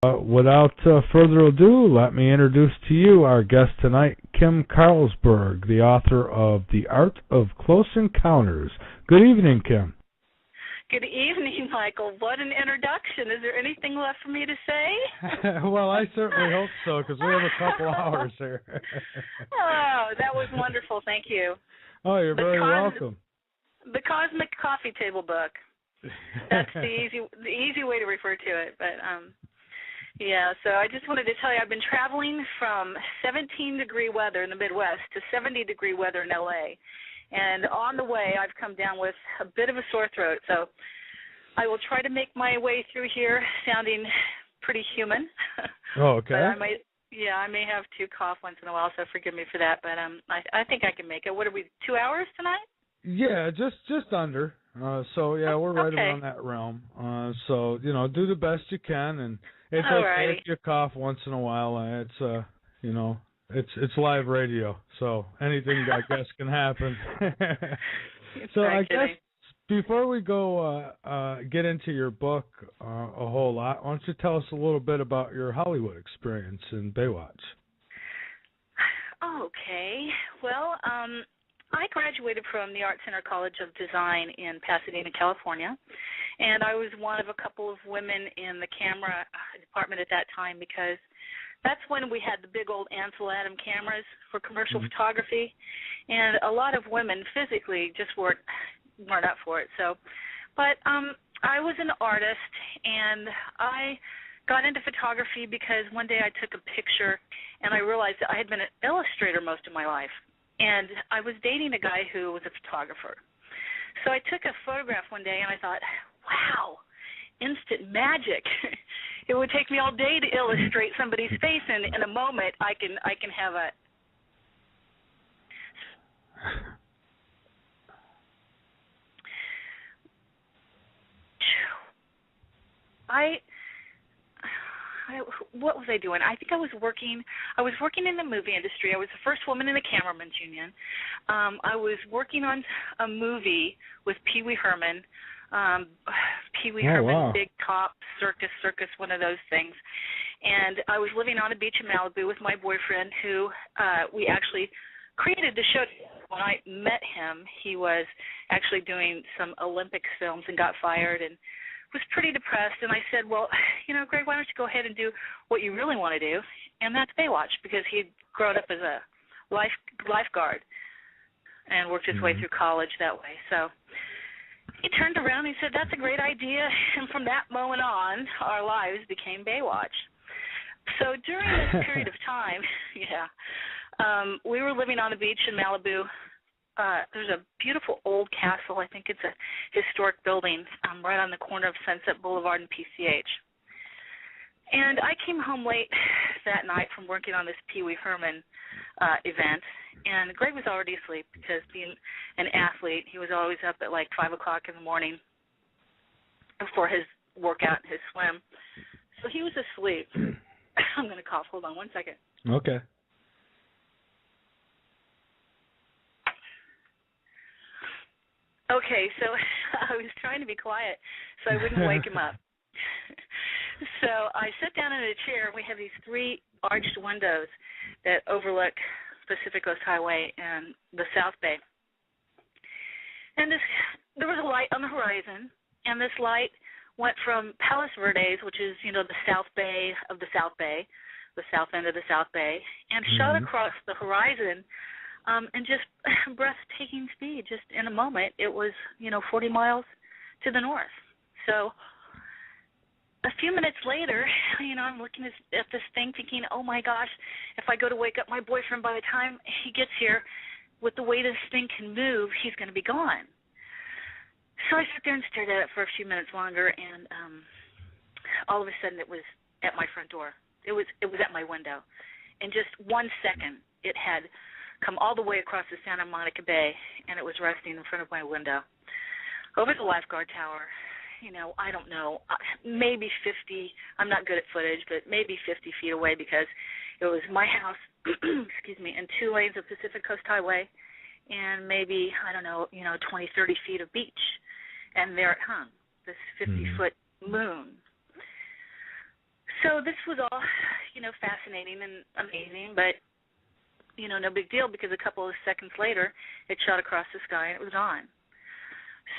Without further ado, let me introduce to you our guest tonight, Kim Carlsberg, the author of The Art of Close Encounters. Good evening, Kim. Good evening, Michael. What an introduction. Is there anything left for me to say? Well, I certainly hope so, because we have a couple hours here. Oh, that was wonderful. Thank you. Oh, you're very welcome. The Cosmic Coffee Table Book. That's the easy way to refer to it. But yeah, so I just wanted to tell you I've been traveling from 17-degree weather in the Midwest to 70-degree weather in LA. And on the way, I've come down with a bit of a sore throat. So I will try to make my way through here sounding pretty human. Oh, okay. But I may have to cough once in a while, so forgive me for that. But I think I can make it. What are we, 2 hours tonight? Yeah, just under. So yeah, we're right around that realm. So do the best you can, and it's okay if you cough once in a while. It's it's live radio, so anything I guess can happen. So I guess before we go get into your book a whole lot, why don't you tell us a little bit about your Hollywood experience in Baywatch? Okay. Well, I graduated from the Art Center College of Design in Pasadena, California, and I was one of a couple of women in the camera department at that time because that's when we had the big old Ansel Adam cameras for commercial photography, and a lot of women physically just weren't up for it. So, but I was an artist, and I got into photography because one day I took a picture, and I realized that I had been an illustrator most of my life. And I was dating a guy who was a photographer. So I took a photograph one day, and I thought, wow, instant magic. It would take me all day to illustrate somebody's face, and in a moment I can have a... what was I doing? I think I was working in the movie industry. I was the first woman in the cameraman's union. I was working on a movie with Pee Wee Herman. Pee Wee Herman, wow. Big Top, Circus, one of those things. And I was living on a beach in Malibu with my boyfriend who we actually created the show. When I met him, he was actually doing some Olympics films and got fired and was pretty depressed, and I said, well, Greg, why don't you go ahead and do what you really want to do, and that's Baywatch, because he'd grown up as a lifeguard and worked his way through college that way. So he turned around and he said, that's a great idea, and from that moment on, our lives became Baywatch. So during this period of time, we were living on a beach in Malibu. There's a beautiful old castle. I think it's a historic building right on the corner of Sunset Boulevard and PCH. And I came home late that night from working on this Pee Wee Herman event, and Greg was already asleep because being an athlete, he was always up at like 5 o'clock in the morning for his workout and his swim. So he was asleep. I'm going to cough. Hold on 1 second. Okay. Okay, so I was trying to be quiet so I wouldn't wake him up. So I sat down in a chair, and we have these 3 arched windows that overlook Pacific Coast Highway and the South Bay. And there was a light on the horizon, and this light went from Palos Verdes, which is, the South Bay of the South Bay, the south end of the South Bay, and shot across the horizon. And just breathtaking speed. Just in a moment, it was, 40 miles to the north. So a few minutes later, I'm looking at this thing thinking, oh, my gosh, if I go to wake up my boyfriend, by the time he gets here, with the way this thing can move, he's going to be gone. So I sat there and stared at it for a few minutes longer, and all of a sudden it was at my front door. It was at my window. In just 1 second, it had come all the way across the Santa Monica Bay, and it was resting in front of my window. Over the lifeguard tower, I don't know, maybe 50, I'm not good at footage, but maybe 50 feet away, because it was my house, excuse me, and 2 lanes of Pacific Coast Highway, and maybe, 20, 30 feet of beach. And there it hung, this 50-foot moon. So this was all, fascinating and amazing, but, no big deal because a couple of seconds later it shot across the sky and it was gone.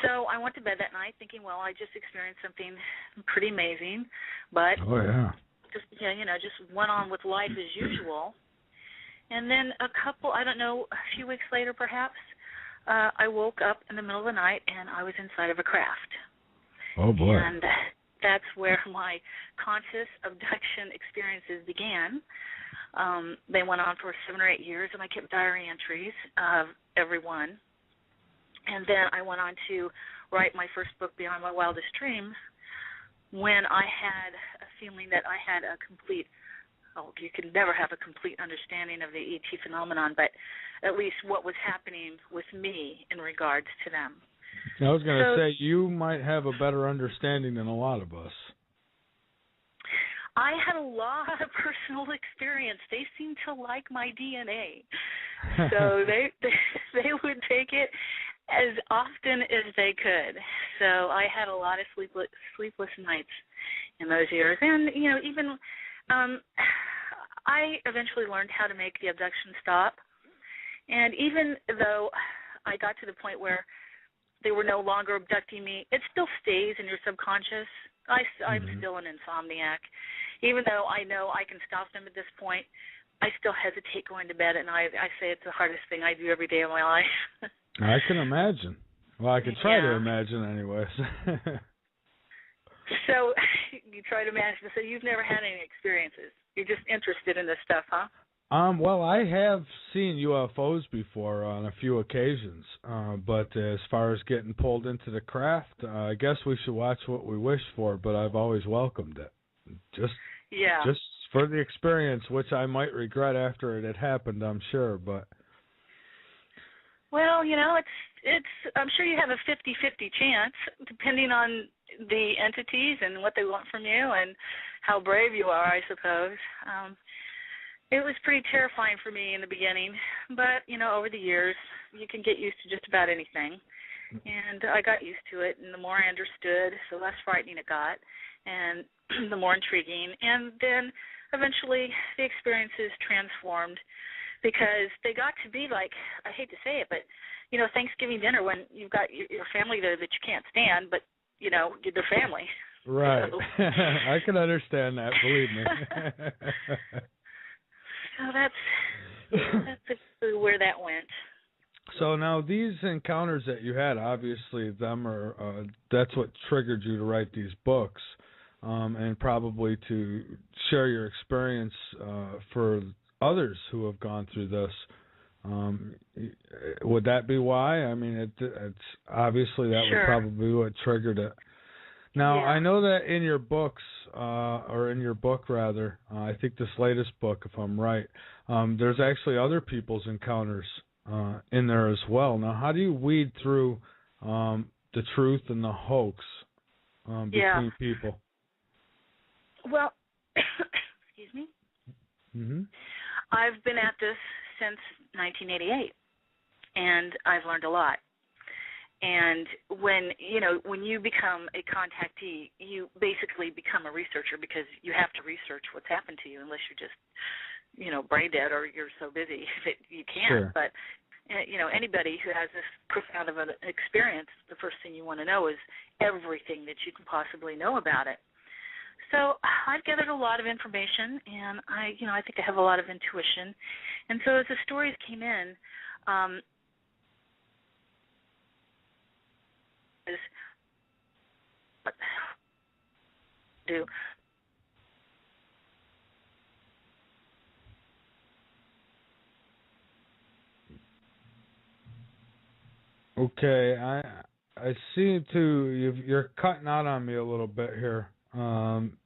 So I went to bed that night thinking, well, I just experienced something pretty amazing, but just went on with life as usual. And then a few weeks later perhaps, I woke up in the middle of the night and I was inside of a craft. Oh, boy. And that's where my conscious abduction experiences began. They went on for 7 or 8 years, and I kept diary entries of every one. And then I went on to write my first book, Beyond My Wildest Dreams, when I had a feeling that I had a complete, you can never have a complete understanding of the ET phenomenon, but at least what was happening with me in regards to them. I was going to say, you might have a better understanding than a lot of us. I had a lot of personal experience. They seemed to like my DNA. So they would take it as often as they could. So I had a lot of sleepless nights in those years. And, even I eventually learned how to make the abduction stop. And even though I got to the point where they were no longer abducting me, it still stays in your subconscious. I'm still an insomniac. Even though I know I can stop them at this point, I still hesitate going to bed, and I say it's the hardest thing I do every day of my life. I can imagine. Well, I can try to imagine anyways. So you try to imagine. So you've never had any experiences. You're just interested in this stuff, huh? Well, I have seen UFOs before on a few occasions, but as far as getting pulled into the craft, I guess we should watch what we wish for, but I've always welcomed it. Just for the experience, which I might regret after it had happened, I'm sure, but... Well, it's I'm sure you have a 50-50 chance, depending on the entities and what they want from you and how brave you are, I suppose. It was pretty terrifying for me in the beginning, but, over the years, you can get used to just about anything. And I got used to it, and the more I understood, the less frightening it got, and the more intriguing. And then eventually the experiences transformed because they got to be like, I hate to say it, but, Thanksgiving dinner when you've got your family there that you can't stand, but, they're family. Right. So. I can understand that, believe me. So that's where that went. So now these encounters that you had, obviously, that's what triggered you to write these books, and probably to share your experience for others who have gone through this. Would that be why? I mean, it's obviously that would probably be what triggered it. Now, I know that in your books, or in your book rather, I think this latest book, if I'm right, there's actually other people's encounters in there as well. Now, how do you weed through the truth and the hoax between people? Well, excuse me. Mm-hmm. I've been at this since 1988, and I've learned a lot. And when you become a contactee, you basically become a researcher because you have to research what's happened to you unless you're just, brain dead or you're so busy that you can't. Sure. But, anybody who has this profound of an experience, the first thing you want to know is everything that you can possibly know about it. So I've gathered a lot of information, and I think I have a lot of intuition. And so as the stories came in, do. Okay, I seem to you're cutting out on me a little bit here.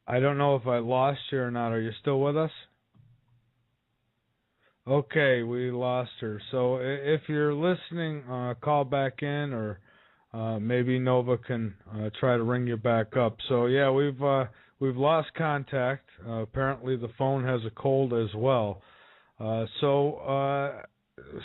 I don't know if I lost you or not. Are you still with us? Okay, we lost her. So if you're listening, call back in, or maybe Nova can try to ring you back up. So yeah, we've lost contact. Apparently the phone has a cold as well. So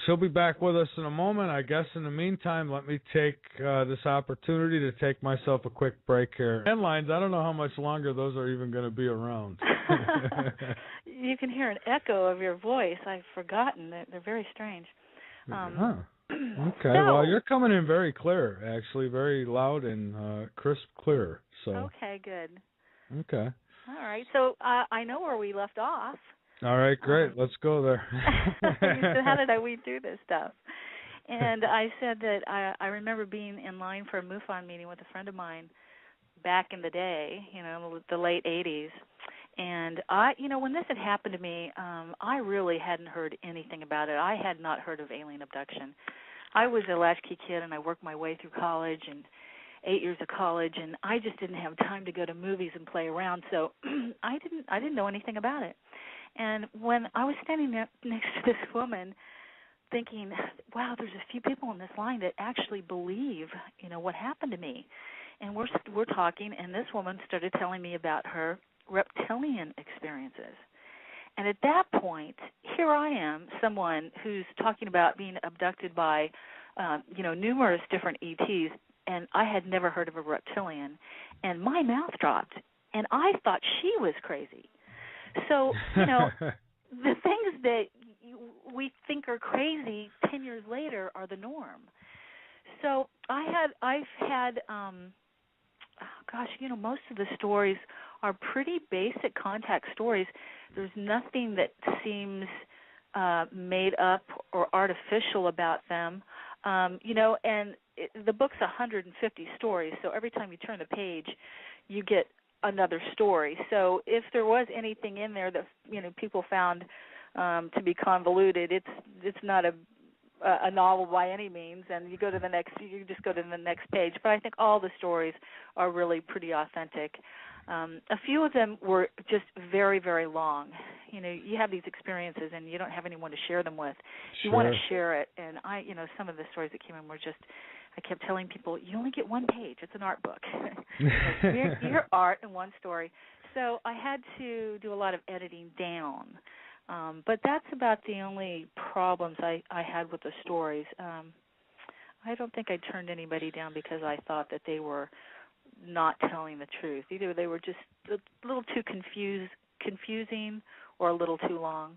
she'll be back with us in a moment. I guess in the meantime, let me take this opportunity to take myself a quick break here. Landlines, I don't know how much longer those are even going to be around. You can hear an echo of your voice. I've forgotten. They're very strange. Okay, well, you're coming in very clear, actually, very loud and crisp clear. So. Okay, good. Okay. All right, so I know where we left off. All right, great. Let's go there. You said, how did I weed through this stuff? And I said that I remember being in line for a MUFON meeting with a friend of mine back in the day, the late 80s. And when this had happened to me, I really hadn't heard anything about it. I had not heard of alien abduction. I was a latchkey kid, and I worked my way through college and 8 years of college, and I just didn't have time to go to movies and play around, so I didn't know anything about it. And when I was standing next to this woman, thinking, wow, there's a few people in this line that actually believe, what happened to me. And we're talking, and this woman started telling me about her reptilian experiences. And at that point, here I am, someone who's talking about being abducted by, numerous different ETs, and I had never heard of a reptilian. And my mouth dropped, and I thought she was crazy. So, the things that we think are crazy 10 years later are the norm. So I've had, most of the stories are pretty basic contact stories. There's nothing that seems made up or artificial about them, and the book's 150 stories, so every time you turn the page, you get another story. So if there was anything in there that people found to be convoluted, it's not a novel by any means, and you just go to the next page. But I think all the stories are really pretty authentic. A few of them were just very, very long. You have these experiences and you don't have anyone to share them with. Sure. You want to share it, and some of the stories that came in were just, I kept telling people, you only get one page. It's an art book. Your art in one story. So I had to do a lot of editing down. But that's about the only problems I had with the stories. I don't think I turned anybody down because I thought that they were not telling the truth. Either they were just a little too confusing or a little too long.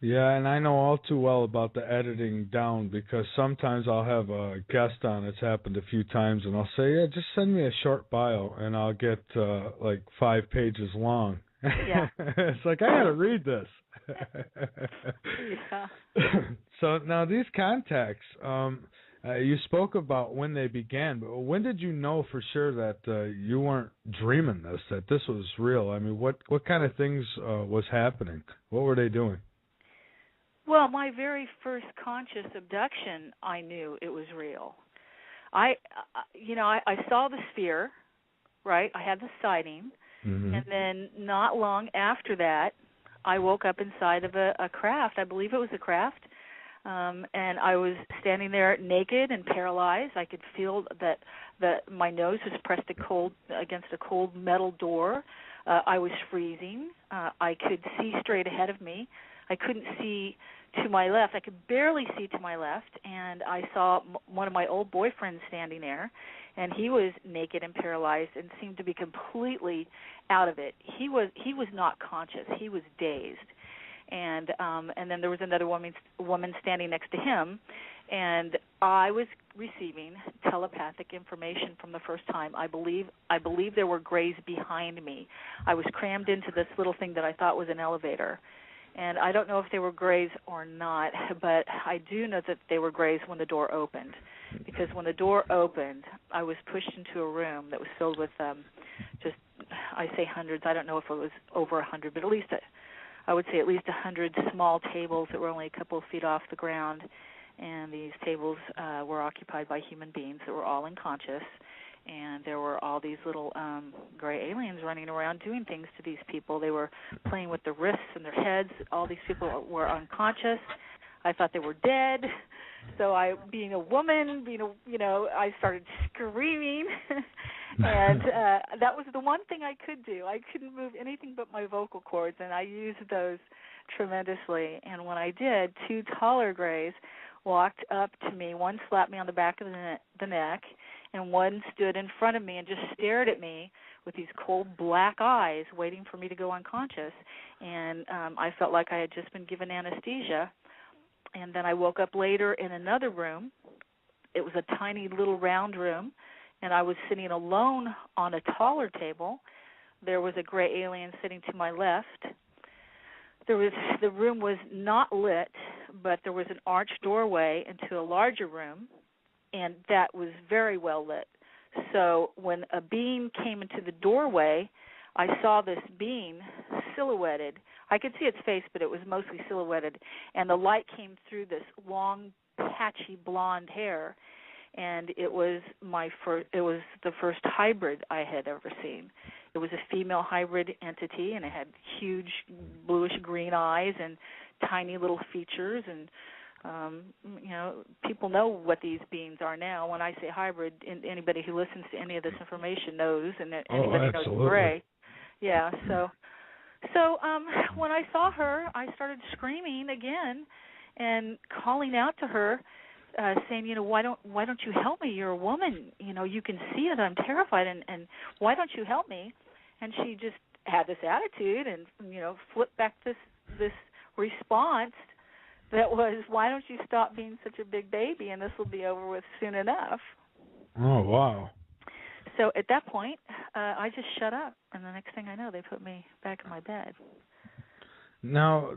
Yeah, and I know all too well about the editing down because sometimes I'll have a guest on. It's happened a few times, and I'll say, yeah, just send me a short bio, and I'll get 5 pages long. Yeah. It's like, I got to read this. Yeah. So now these contacts, you spoke about when they began, but when did you know for sure that you weren't dreaming this, that this was real? I mean, what kind of things was happening? What were they doing? Well, my very first conscious abduction, I knew it was real. I saw the sphere, right? I had the sighting, and then not long after that, I woke up inside of a craft. I believe it was a craft, and I was standing there naked and paralyzed. I could feel that my nose was pressed against a cold metal door. I was freezing. I could see straight ahead of me. I couldn't see to my left. I could barely see to my left, and I saw one of my old boyfriends standing there, and he was naked and paralyzed and seemed to be completely out of it. He was not conscious. He was dazed. And then there was another woman standing next to him, and I was receiving telepathic information from the first time. I believe there were grays behind me. I was crammed into this little thing that I thought was an elevator. And I don't know if they were grays or not, but I do know that they were grays when the door opened. Because when the door opened, I was pushed into a room that was filled with I say hundreds. I don't know if it was over 100, but at least I would say at least 100 small tables that were only a couple of feet off the ground. And these tables were occupied by human beings that were all unconscious. And there were all these little gray aliens running around doing things to these people. They were playing with their wrists and their heads. All these people were unconscious. I thought they were dead. So being a woman, I started screaming. And that was the one thing I could do. I couldn't move anything but my vocal cords, and I used those tremendously. And when I did, two taller grays walked up to me. One slapped me on the back of the neck, and one stood in front of me and just stared at me with these cold black eyes, waiting for me to go unconscious. And I felt like I had just been given anesthesia. And then I woke up later in another room. It was a tiny little round room, and I was sitting alone on a taller table. There was a gray alien sitting to my left. The room was not lit, but there was an arched doorway into a larger room, and that was very well lit. So when a being came into the doorway, I saw this being silhouetted. I could see its face, but it was mostly silhouetted, and the light came through this long, patchy blonde hair, and it was the first hybrid I had ever seen. It was a female hybrid entity, and it had huge bluish-green eyes and tiny little features. And, people know what these beings are now. When I say hybrid, anybody who listens to any of this information knows, and anybody knows gray. Yeah, so when I saw her, I started screaming again and calling out to her, saying, why don't you help me? You're a woman. You can see it. I'm terrified, and why don't you help me? And she just had this attitude and, flipped back this response that was, why don't you stop being such a big baby, and this will be over with soon enough. Oh, wow. So at that point, I just shut up, and the next thing I know, they put me back in my bed. Now,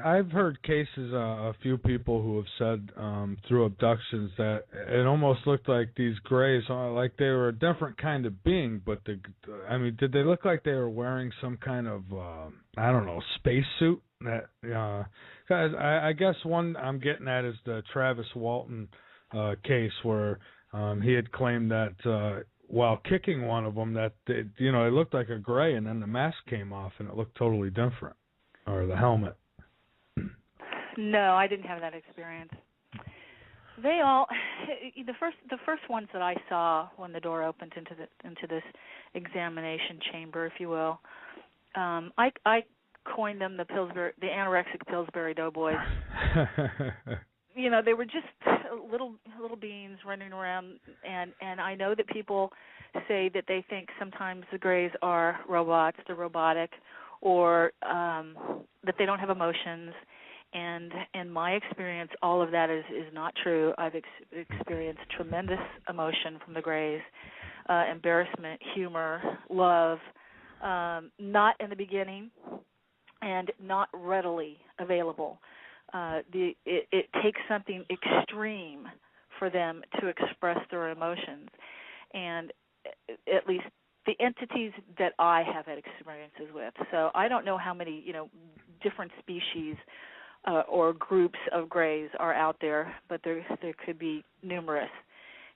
I've heard cases, a few people who have said through abductions that it almost looked like these grays, like they were a different kind of being, but did they look like they were wearing some kind of, spacesuit? Because I guess one I'm getting at is the Travis Walton case where he had claimed that while kicking one of them that, it looked like a gray, and then the mask came off and it looked totally different. Or the helmet. No, I didn't have that experience. They all the first ones that I saw when the door opened into this examination chamber, if you will. I coined them the anorexic Pillsbury Doughboys. They were just little beings running around, and I know that people say that they think sometimes the grays are robots, they're robotic, or that they don't have emotions. And in my experience, all of that is not true. I've experienced tremendous emotion from the grays, embarrassment, humor, love, not in the beginning and not readily available. It takes something extreme for them to express their emotions. And at least the entities that I have had experiences with. So I don't know how many, different species or groups of grays are out there, but there could be numerous.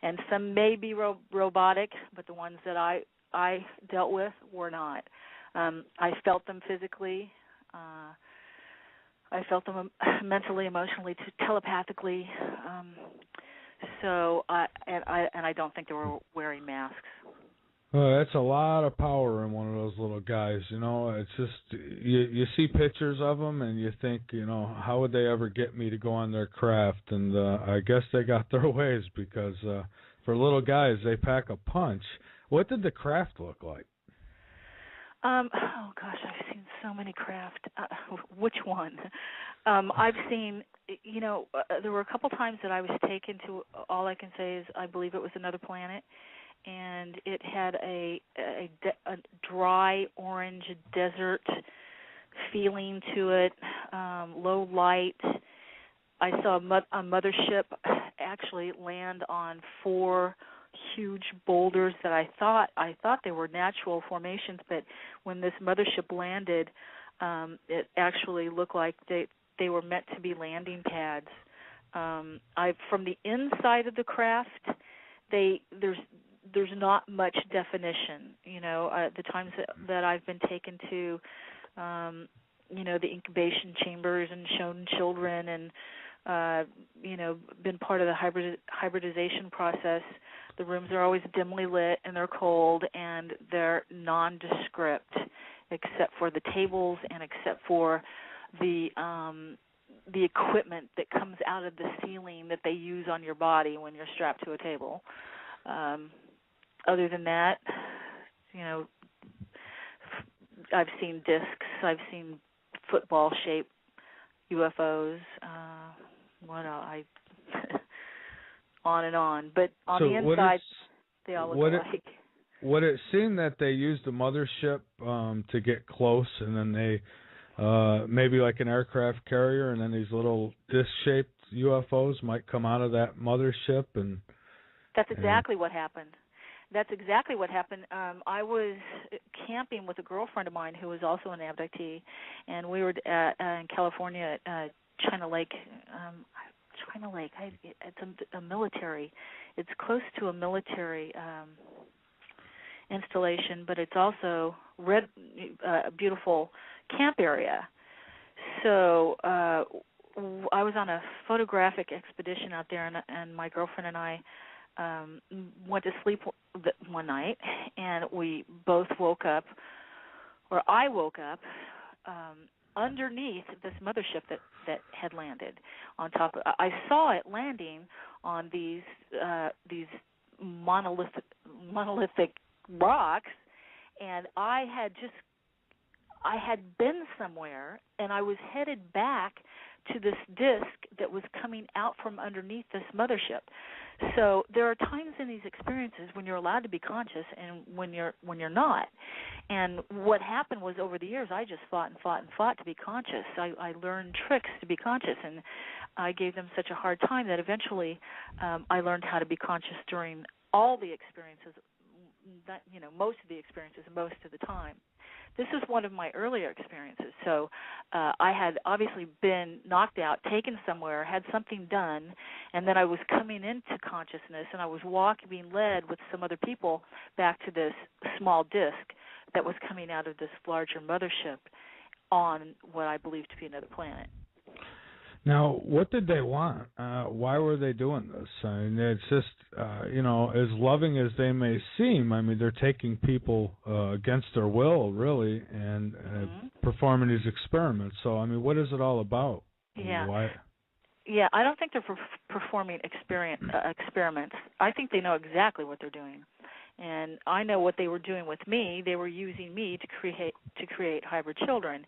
And some may be robotic, but the ones that I dealt with were not. I felt them physically. I felt them mentally, emotionally, telepathically. And I don't think they were wearing masks. That's a lot of power in one of those little guys, It's just, you see pictures of them and you think, how would they ever get me to go on their craft? And I guess they got their ways because for little guys, they pack a punch. What did the craft look like? Oh, gosh, I've seen so many craft. Which one? I've seen, there were a couple times that I was taken to, all I can say is I believe it was another planet. And it had a dry orange desert feeling to it, low light. I saw a mothership actually land on 4 huge boulders that I thought they were natural formations, but when this mothership landed, it actually looked like they were meant to be landing pads. From the inside of the craft, there's not much definition. The times that I've been taken to, the incubation chambers and shown children and, been part of the hybridization process, the rooms are always dimly lit and they're cold and they're nondescript except for the tables and except for the equipment that comes out of the ceiling that they use on your body when you're strapped to a table. Other than that, I've seen discs. I've seen football-shaped UFOs. What else? On and on. But on the inside, they all look alike. Would it seem that they used the mothership to get close, and then they maybe like an aircraft carrier, and then these little disc-shaped UFOs might come out of that mothership? And that's exactly what happened. That's exactly what happened. I was camping with a girlfriend of mine who was also an abductee, and we were in California at China Lake. It's a military. It's close to a military installation, but it's also a beautiful camp area. So I was on a photographic expedition out there, and my girlfriend and I went to sleep one night, and we both woke up, or I woke up underneath this mothership that had landed on top. I saw it landing on these monolithic rocks, and I had been somewhere, and I was headed back to this disc that was coming out from underneath this mothership. So there are times in these experiences when you're allowed to be conscious and when you're not. And what happened was, over the years, I just fought to be conscious. I learned tricks to be conscious, and I gave them such a hard time that eventually I learned how to be conscious during all the experiences, most of the experiences, most of the time. This is one of my earlier experiences. So I had obviously been knocked out, taken somewhere, had something done, and then I was coming into consciousness, and I was being led with some other people back to this small disc that was coming out of this larger mothership on what I believe to be another planet. Now, what did they want? Why were they doing this? I mean, it's just, as loving as they may seem, I mean, they're taking people against their will, really, and performing these experiments. So, I mean, what is it all about? Yeah. Why? Yeah, I don't think they're performing experiments. I think they know exactly what they're doing. And I know what they were doing with me. They were using me to create hybrid children.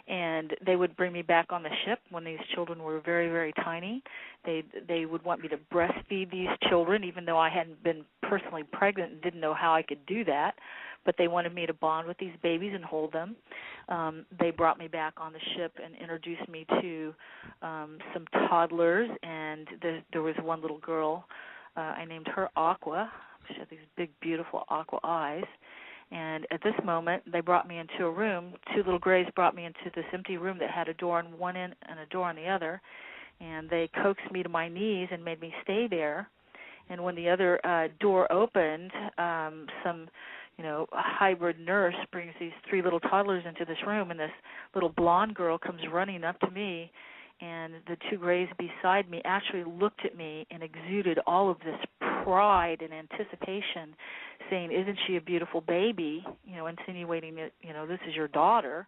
And they would bring me back on the ship when these children were very, very tiny. They would want me to breastfeed these children, even though I hadn't been personally pregnant and didn't know how I could do that. But they wanted me to bond with these babies and hold them. They brought me back on the ship and introduced me to some toddlers. And there was one little girl. I named her Aqua. She had these big, beautiful aqua eyes. And at this moment, they brought me into a room. Two little grays brought me into this empty room that had a door on one end and a door on the other. And they coaxed me to my knees and made me stay there. And when the other door opened, some, a hybrid nurse brings these three little toddlers into this room, and this little blonde girl comes running up to me. And the two grays beside me actually looked at me and exuded all of this pride and anticipation, saying, "Isn't she a beautiful baby?" Insinuating that, this is your daughter,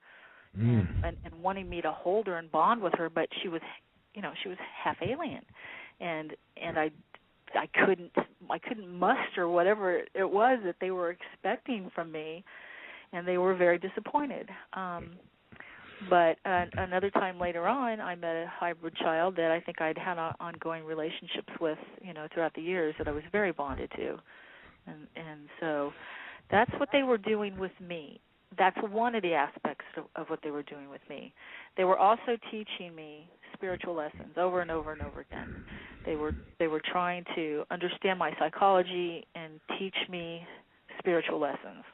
and wanting me to hold her and bond with her. But she was, she was half alien, and I couldn't muster whatever it was that they were expecting from me, and they were very disappointed. But another time later on, I met a hybrid child that I think I'd had ongoing relationships with, throughout the years, that I was very bonded to. And so that's what they were doing with me. That's one of the aspects of what they were doing with me. They were also teaching me spiritual lessons over and over and over again. They were trying to understand my psychology and teach me spiritual lessons.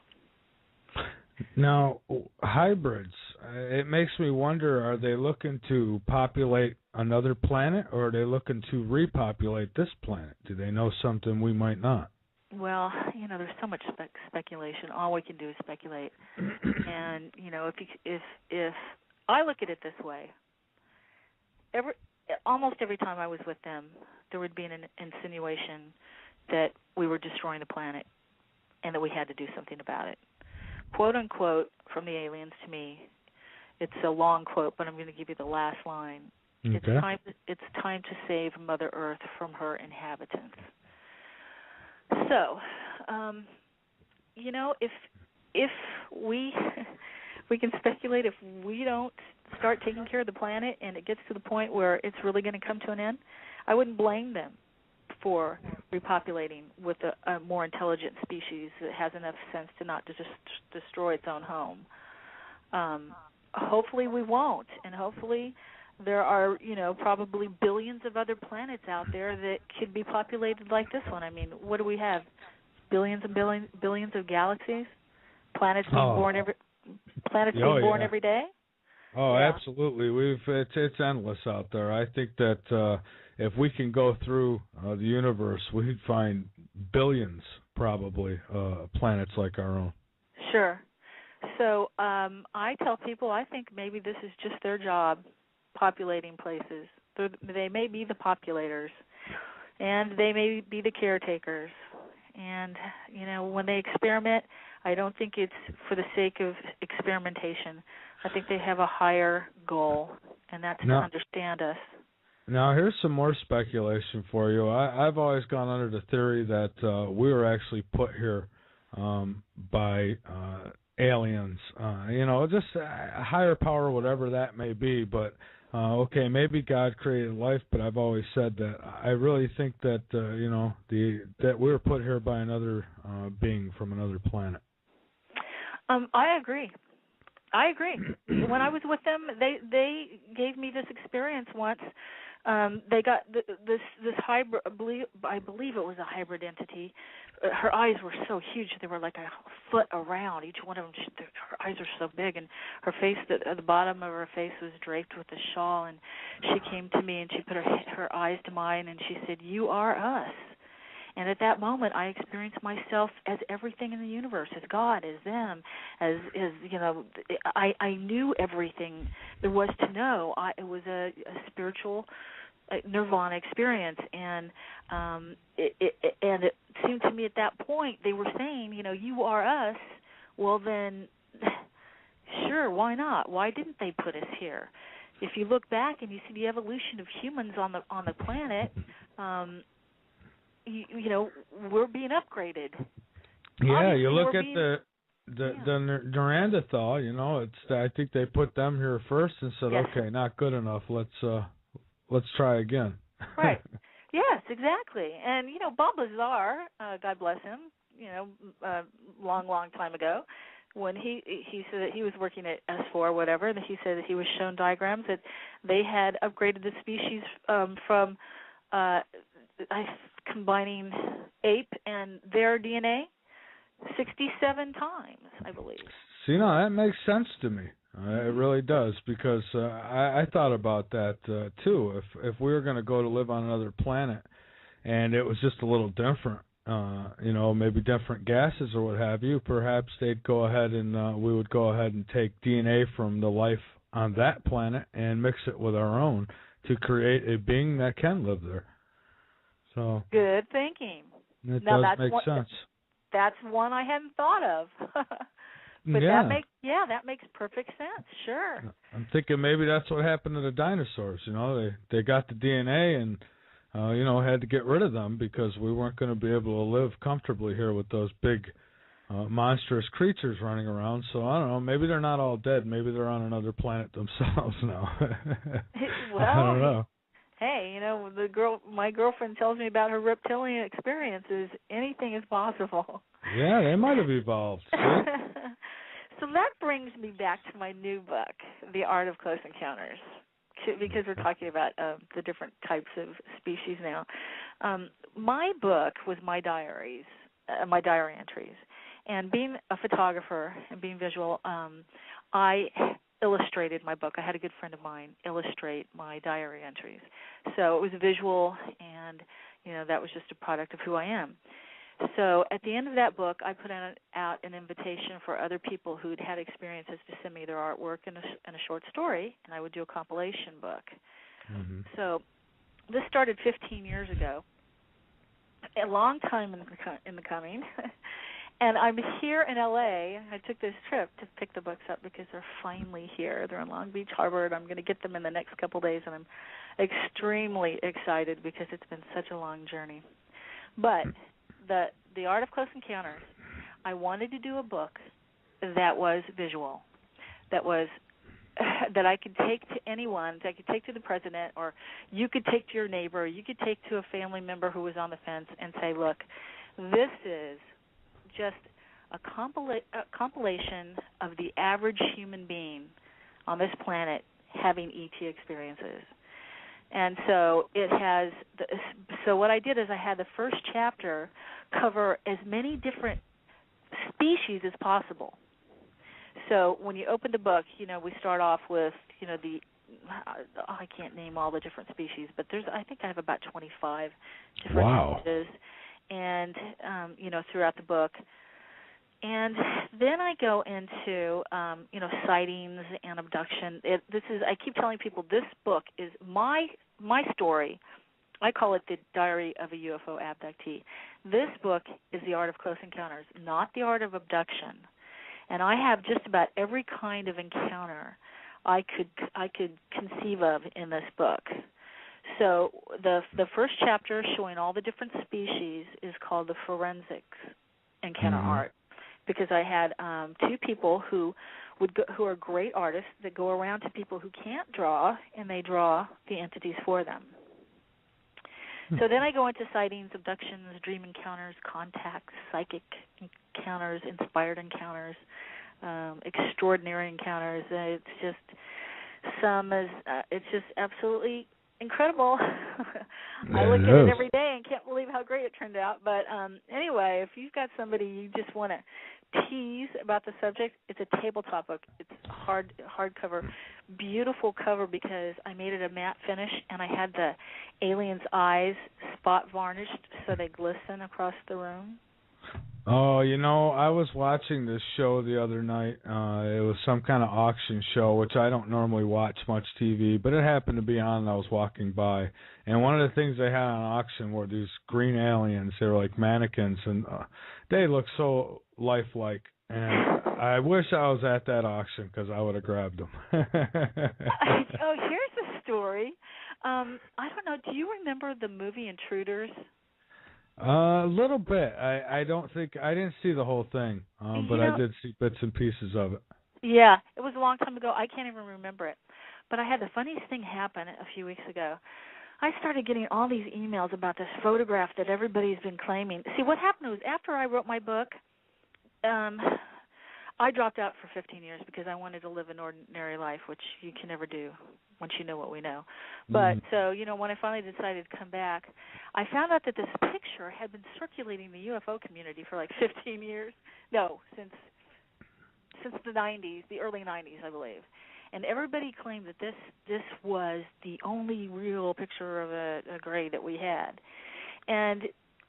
Now, hybrids, it makes me wonder, are they looking to populate another planet, or are they looking to repopulate this planet? Do they know something we might not? Well, there's so much speculation. All we can do is speculate. And, if I look at it this way, almost every time I was with them, there would be an insinuation that we were destroying the planet and that we had to do something about it. Quote unquote, from the aliens to me, It's a long quote, but I'm going to give you the last line. Okay. It's time to save Mother Earth from her inhabitants. So, if we can speculate, if we don't start taking care of the planet and it gets to the point where it's really going to come to an end, I wouldn't blame them for repopulating with a more intelligent species that has enough sense to not just destroy its own home. Hopefully we won't, and hopefully there are, probably billions of other planets out there that could be populated like this one. I mean, what do we have? Billions and billions of galaxies, planets being born every day. Oh, yeah. Absolutely. It's endless out there. I think that if we can go through the universe, we'd find billions, probably, planets like our own. Sure. So I tell people I think maybe this is just their job, populating places. They may be the populators, and they may be the caretakers. And, when they experiment, I don't think it's for the sake of experimentation. I think they have a higher goal, and that's to understand us. Now, here's some more speculation for you. I've always gone under the theory that we were actually put here by aliens, just a higher power, whatever that may be. But, okay, maybe God created life, but I've always said that I really think that, that we were put here by another being from another planet. I agree. When I was with them, they gave me this experience once. They got this hybrid, I believe it was a hybrid entity. Her eyes were so huge; they were like a foot around. Each one of them, her eyes are so big, and her face, at the bottom of her face was draped with a shawl. And she came to me and she put her eyes to mine, and she said, "You are us." And at that moment, I experienced myself as everything in the universe, as God, as them, as I knew everything there was to know. It was a spiritual nirvana experience, and it seemed to me at that point they were saying, you are us. Well, then, sure, why not? Why didn't they put us here? If you look back and you see the evolution of humans on the planet. We're being upgraded. Yeah, obviously, you look at the Neanderthal. I think they put them here first and said, yes. Okay, not good enough. Let's try again. Right. Yes, exactly. And Bob Lazar, God bless him. Long time ago, when he said that he was working at S4 or whatever, that he said that he was shown diagrams that they had upgraded the species from combining ape and their DNA 67 times, I believe. See, that makes sense to me. It really does, because I thought about that too. If we were going to go to live on another planet and it was just a little different, maybe different gases or what have you, perhaps they'd go ahead and we would go ahead and take DNA from the life on that planet and mix it with our own to create a being that can live there. So good thinking. It does make sense. That's one I hadn't thought of. But yeah. that makes perfect sense. Sure. I'm thinking maybe that's what happened to the dinosaurs. They got the DNA and had to get rid of them because we weren't going to be able to live comfortably here with those big monstrous creatures running around. So I don't know, maybe they're not all dead. Maybe they're on another planet themselves now. Well, I don't know. Hey, my girlfriend tells me about her reptilian experiences. Anything is possible. Yeah, they might have evolved. So that brings me back to my new book, The Art of Close Encounters, because we're talking about the different types of species now. My book was my diaries, my diary entries. And being a photographer and being visual, I illustrated my book. I had a good friend of mine illustrate my diary entries. So it was visual, and that was just a product of who I am. So at the end of that book, I put out an invitation for other people who'd had experiences to send me their artwork and a short story, and I would do a compilation book. Mm-hmm. So this started 15 years ago, a long time in the coming. And I'm here in L.A. I took this trip to pick the books up because they're finally here. They're in Long Beach Harbor, and I'm going to get them in the next couple of days, and I'm extremely excited because it's been such a long journey. But the Art of Close Encounters, I wanted to do a book that was visual, that was that I could take to anyone, that I could take to the president, or you could take to your neighbor, or you could take to a family member who was on the fence and say, look, this is just a compilation of the average human being on this planet having ET experiences. And so it has. So what I did is I had the first chapter cover as many different species as possible. So when you open the book, we start off with I can't name all the different species, but I think I have about 25 different species, and throughout the book. And then I go into sightings and abduction. I keep telling people this book is my story. I call it the Diary of a UFO Abductee. This book is the Art of Close Encounters, not the Art of Abduction. And I have just about every kind of encounter I could conceive of in this book. So the first chapter, showing all the different species, is called the Forensics Encounter Art, because I had two people who are great artists that go around to people who can't draw, and they draw the entities for them. So then I go into sightings, abductions, dream encounters, contacts, psychic encounters, inspired encounters, extraordinary encounters. It's just absolutely incredible. I look at it every day and can't believe how great it turned out. But anyway, if you've got somebody you just want to tease about the subject, it's a tabletop book. It's hardcover, beautiful cover because I made it a matte finish, and I had the aliens' eyes spot varnished so they glisten across the room. Oh, I was watching this show the other night. It was some kind of auction show, which I don't normally watch much TV, but it happened to be on, and I was walking by. And one of the things they had on auction were these green aliens. They were like mannequins, and they looked so lifelike. And I wish I was at that auction because I would have grabbed them. Oh, here's a story. I don't know. Do you remember the movie Intruders? A little bit. I didn't see the whole thing, but I did see bits and pieces of it. Yeah, it was a long time ago. I can't even remember it. But I had the funniest thing happen a few weeks ago. I started getting all these emails about this photograph that everybody's been claiming. See, what happened was after I wrote my book, I dropped out for 15 years because I wanted to live an ordinary life, which you can never do once you know what we know. But so, when I finally decided to come back, I found out that this picture had been circulating in the UFO community for like 15 years. No, since the 90s, the early 90s, I believe. And everybody claimed that this was the only real picture of a gray that we had. And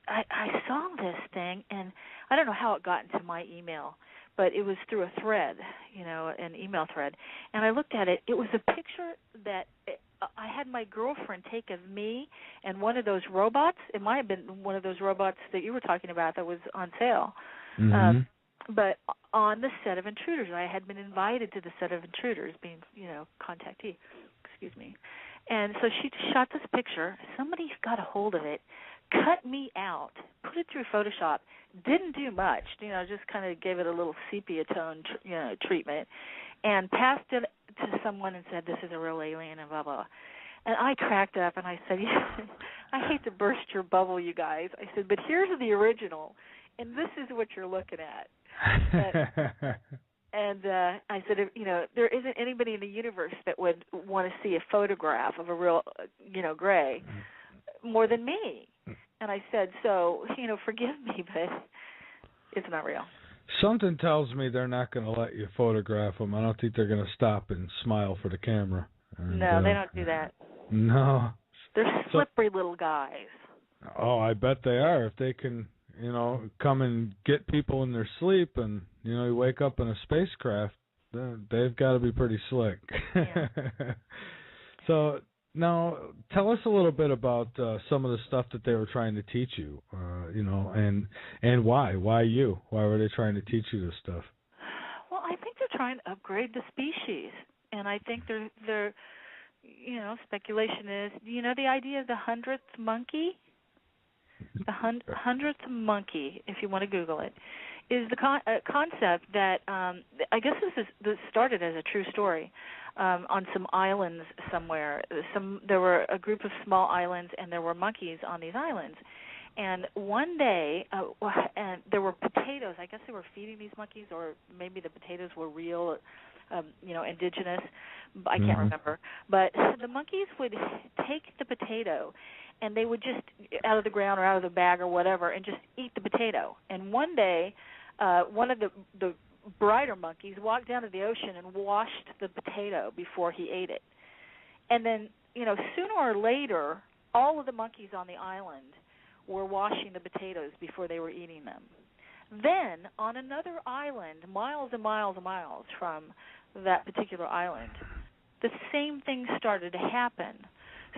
I saw this thing, and I don't know how it got into my email, but it was through a thread, an email thread. And I looked at it. It was a picture that I had my girlfriend take of me and one of those robots. It might have been one of those robots that you were talking about that was on sale. But on the set of Intruders. I had been invited to the set of Intruders, being, contactee. Excuse me. And so she shot this picture. Somebody got a hold of it, cut me out, put it through Photoshop, didn't do much, just kind of gave it a little sepia tone, treatment, and passed it to someone and said, this is a real alien and blah, blah. And I cracked up and I said, I hate to burst your bubble, you guys. I said, but here's the original, and this is what you're looking at. And I said, there isn't anybody in the universe that would want to see a photograph of a real, gray more than me. And I said, so, forgive me, but it's not real. Something tells me they're not going to let you photograph them. I don't think they're going to stop and smile for the camera. And, no, they don't do that. No. They're slippery little guys. Oh, I bet they are. If they can, come and get people in their sleep and, you wake up in a spacecraft, they've got to be pretty slick. Yeah. So Now, tell us a little bit about some of the stuff that they were trying to teach you, and why? Why you? Why were they trying to teach you this stuff? Well, I think they're trying to upgrade the species, and I think they're speculation is, the idea of the 100th monkey? The 100th monkey, if you want to Google it, is the concept that I guess this started as a true story on some islands somewhere. There were a group of small islands, and there were monkeys on these islands. And one day, and there were potatoes. I guess they were feeding these monkeys, or maybe the potatoes were real, indigenous. I can't remember. But the monkeys would take the potato, and they would just, out of the ground or out of the bag or whatever, and just eat the potato. And one day, one of the brighter monkeys walked down to the ocean and washed the potato before he ate it. And then, sooner or later, all of the monkeys on the island were washing the potatoes before they were eating them. Then, on another island, miles and miles and miles from that particular island, the same thing started to happen.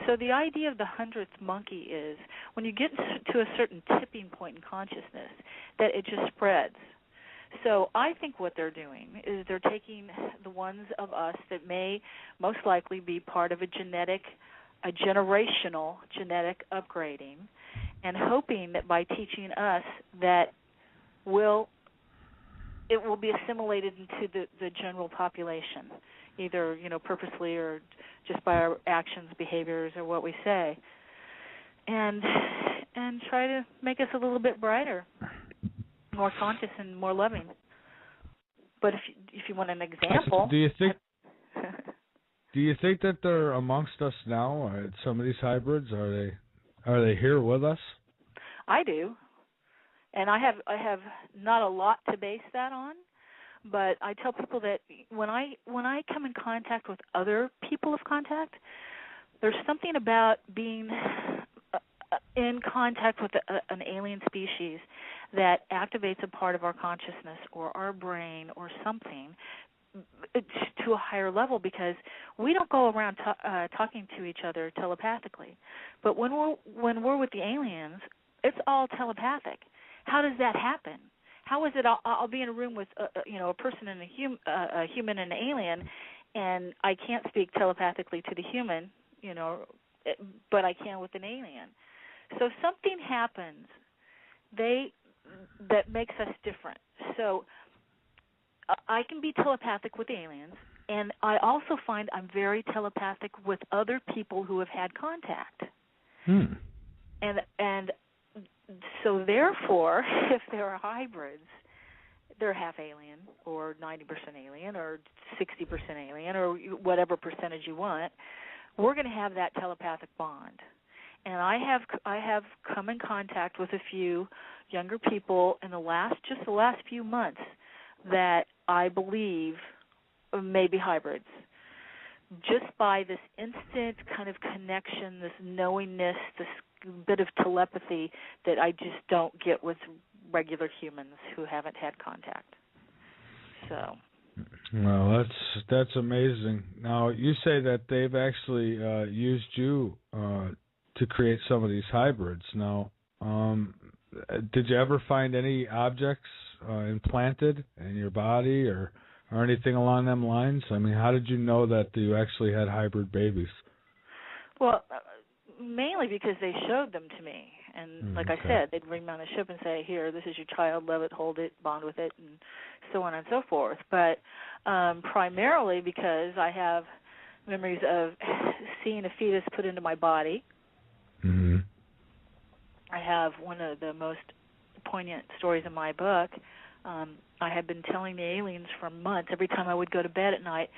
So the idea of the 100th monkey is when you get to a certain tipping point in consciousness, that it just spreads. So I think what they're doing is they're taking the ones of us that may most likely be part of a generational genetic upgrading, and hoping that by teaching us that it will be assimilated into the general population, either purposely or just by our actions, behaviors, or what we say, and try to make us a little bit brighter, more conscious, and more loving. But if you want an example, do you think that they're amongst us now? Some of these hybrids, are they here with us? I do, and I have not a lot to base that on. But I tell people that when I come in contact with other people of contact, there's something about being in contact with an alien species that activates a part of our consciousness or our brain or something to a higher level, because we don't go around talking to each other telepathically. But when we're with the aliens, it's all telepathic. How does that happen? How is it I'll be in a room with a person and a human and an alien, and I can't speak telepathically to the human, but I can with an alien. So something happens that makes us different. So I can be telepathic with aliens, and I also find I'm very telepathic with other people who have had contact. And so therefore, if there are hybrids, they're half alien or 90% alien or 60% alien or whatever percentage you want, we're going to have that telepathic bond. And I have come in contact with a few younger people in the last few months that I believe may be hybrids, just by this instant kind of connection, this knowingness, this bit of telepathy that I just don't get with regular humans who haven't had contact. So. Well, that's amazing. Now, you say that they've actually used you to create some of these hybrids. Now, did you ever find any objects implanted in your body or anything along them lines? I mean, how did you know that you actually had hybrid babies? Well, mainly because they showed them to me. And like I said, they'd bring me on a ship and say, here, this is your child, love it, hold it, bond with it, and so on and so forth. But primarily because I have memories of seeing a fetus put into my body. Mm-hmm. I have one of the most poignant stories in my book. I had been telling the aliens for months. Every time I would go to bed at night,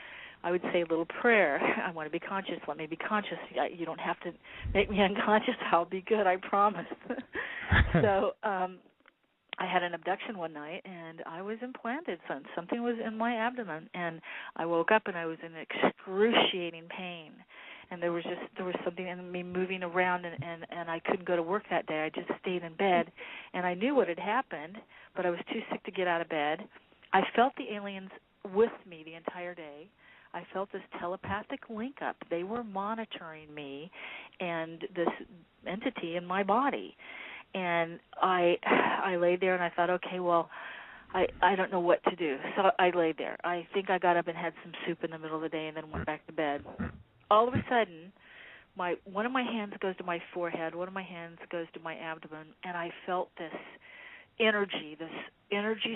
I would say a little prayer. I want to be conscious. Let me be conscious. You don't have to make me unconscious. I'll be good, I promise. So I had an abduction one night, and I was implanted. Something was in my abdomen, and I woke up, and I was in excruciating pain. And there was something in me moving around, and I couldn't go to work that day. I just stayed in bed, and I knew what had happened, but I was too sick to get out of bed. I felt the aliens with me the entire day. I felt this telepathic link up. They were monitoring me and this entity in my body. And I lay there and I thought, okay, well, I don't know what to do. So I laid there. I think I got up and had some soup in the middle of the day and then went back to bed. All of a sudden, one of my hands goes to my forehead, one of my hands goes to my abdomen, and I felt this energy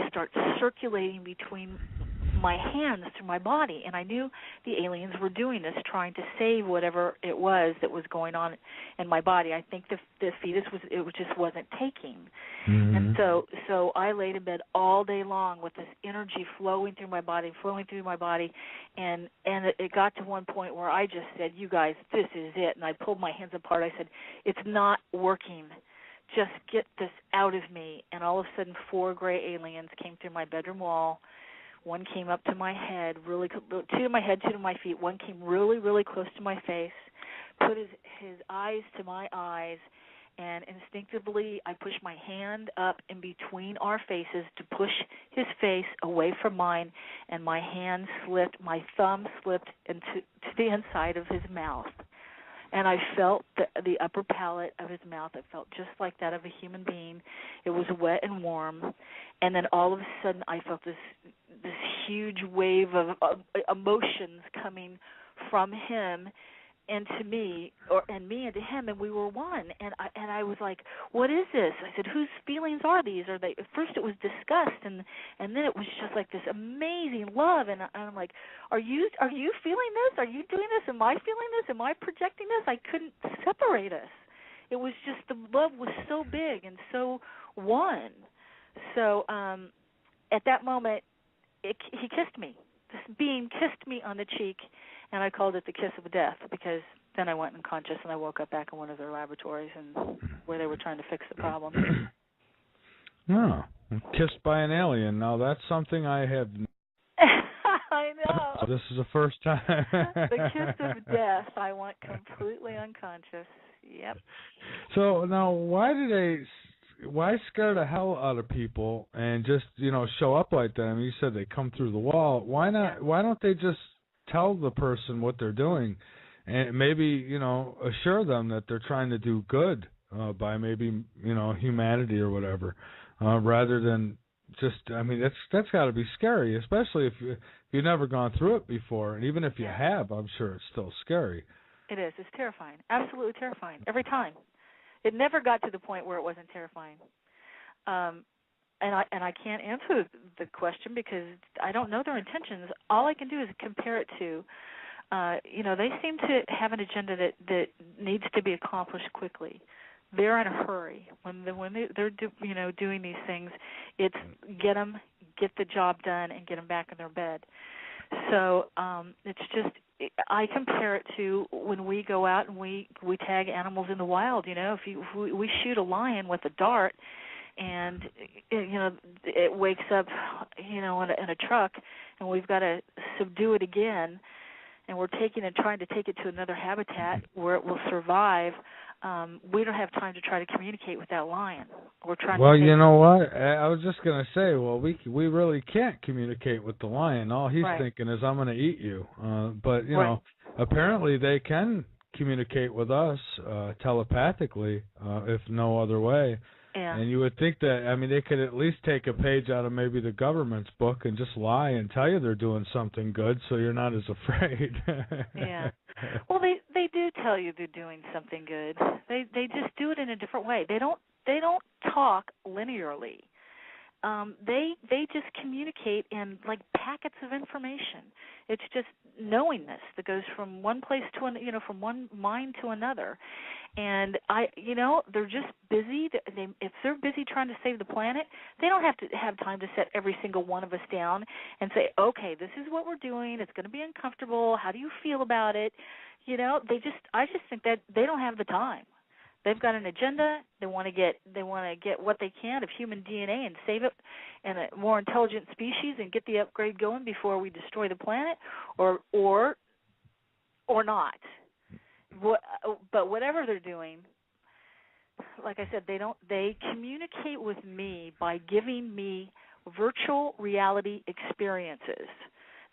starts circulating between my hands through my body, and I knew the aliens were doing this, trying to save whatever it was that was going on in my body. I think the fetus just wasn't taking, and so I laid in bed all day long with this energy flowing through my body, and it got to one point where I just said, "You guys, this is it," and I pulled my hands apart. I said, "It's not working. Just get this out of me." And all of a sudden, 4 gray aliens came through my bedroom wall. One came up to my head, 2 to my head, 2 to my feet. One came really, really close to my face, put his eyes to my eyes, and instinctively I pushed my hand up in between our faces to push his face away from mine, and my thumb slipped into the inside of his mouth. And I felt the upper palate of his mouth. It felt just like that of a human being. It was wet and warm. And then all of a sudden I felt this huge wave of emotions coming from him into me, and me into him, and we were one. And I was like, "What is this?" I said, "Whose feelings are these? Are they?" At first it was disgust, and then it was just like this amazing love. And I'm like, "Are you feeling this? Are you doing this? Am I feeling this? Am I projecting this?" I couldn't separate us. It was just, the love was so big and so one. So at that moment, he kissed me. This being kissed me on the cheek, and I called it the kiss of death, because then I went unconscious and I woke up back in one of their laboratories and where they were trying to fix the problem. Oh, kissed by an alien. Now that's something I have. I know. This is the first time. The kiss of death. I went completely unconscious. Yep. So now, why scare the hell out of people and just, show up like that? I mean, you said they come through the wall. Why not? Yeah. Why don't they just tell the person what they're doing, and maybe, assure them that they're trying to do good by maybe, humanity or whatever, rather than just, I mean, that's got to be scary, especially if you've never gone through it before, and even if you have, I'm sure it's still scary. It is. It's terrifying. Absolutely terrifying. Every time. It never got to the point where it wasn't terrifying. And I can't answer the question because I don't know their intentions. All I can do is compare it to, they seem to have an agenda that needs to be accomplished quickly. They're in a hurry when they're doing these things. It's get the job done and get them back in their bed. So it's just, I compare it to when we go out and we tag animals in the wild. If we shoot a lion with a dart, and it wakes up, in a truck, and we've got to subdue it again, and we're trying to take it to another habitat where it will survive. We don't have time to try to communicate with that lion. We're trying. Well, you know what? I was just going to say, well, we really can't communicate with the lion. All he's thinking is, I'm going to eat you. But apparently they can communicate with us telepathically, if no other way. Yeah. And you would think that, I mean, they could at least take a page out of maybe the government's book and just lie and tell you they're doing something good, so you're not as afraid. Yeah. Well, they do tell you they're doing something good. They just do it in a different way. They don't talk linearly. They just communicate in like packets of information. It's just knowingness that goes from one place to from one mind to another. And they're just busy. If they're busy trying to save the planet, they don't have to have time to set every single one of us down and say, okay, this is what we're doing. It's going to be uncomfortable. How do you feel about it? I just think that they don't have the time. They've got an agenda. They want to get what they can of human DNA and save it in a more intelligent species and get the upgrade going before we destroy the planet, or not. But whatever they're doing, like I said, they communicate with me by giving me virtual reality experiences.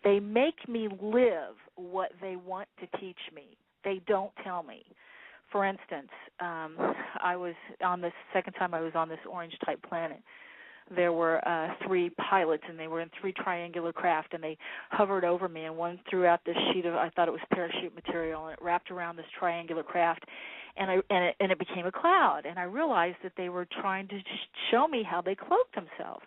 They make me live what they want to teach me. They don't tell me. For instance, I was on this second time I was on this orange-type planet. There were 3 pilots, and they were in 3 triangular craft, and they hovered over me, and one threw out this sheet of, I thought it was parachute material, and it wrapped around this triangular craft, and it became a cloud. And I realized that they were trying to show me how they cloaked themselves.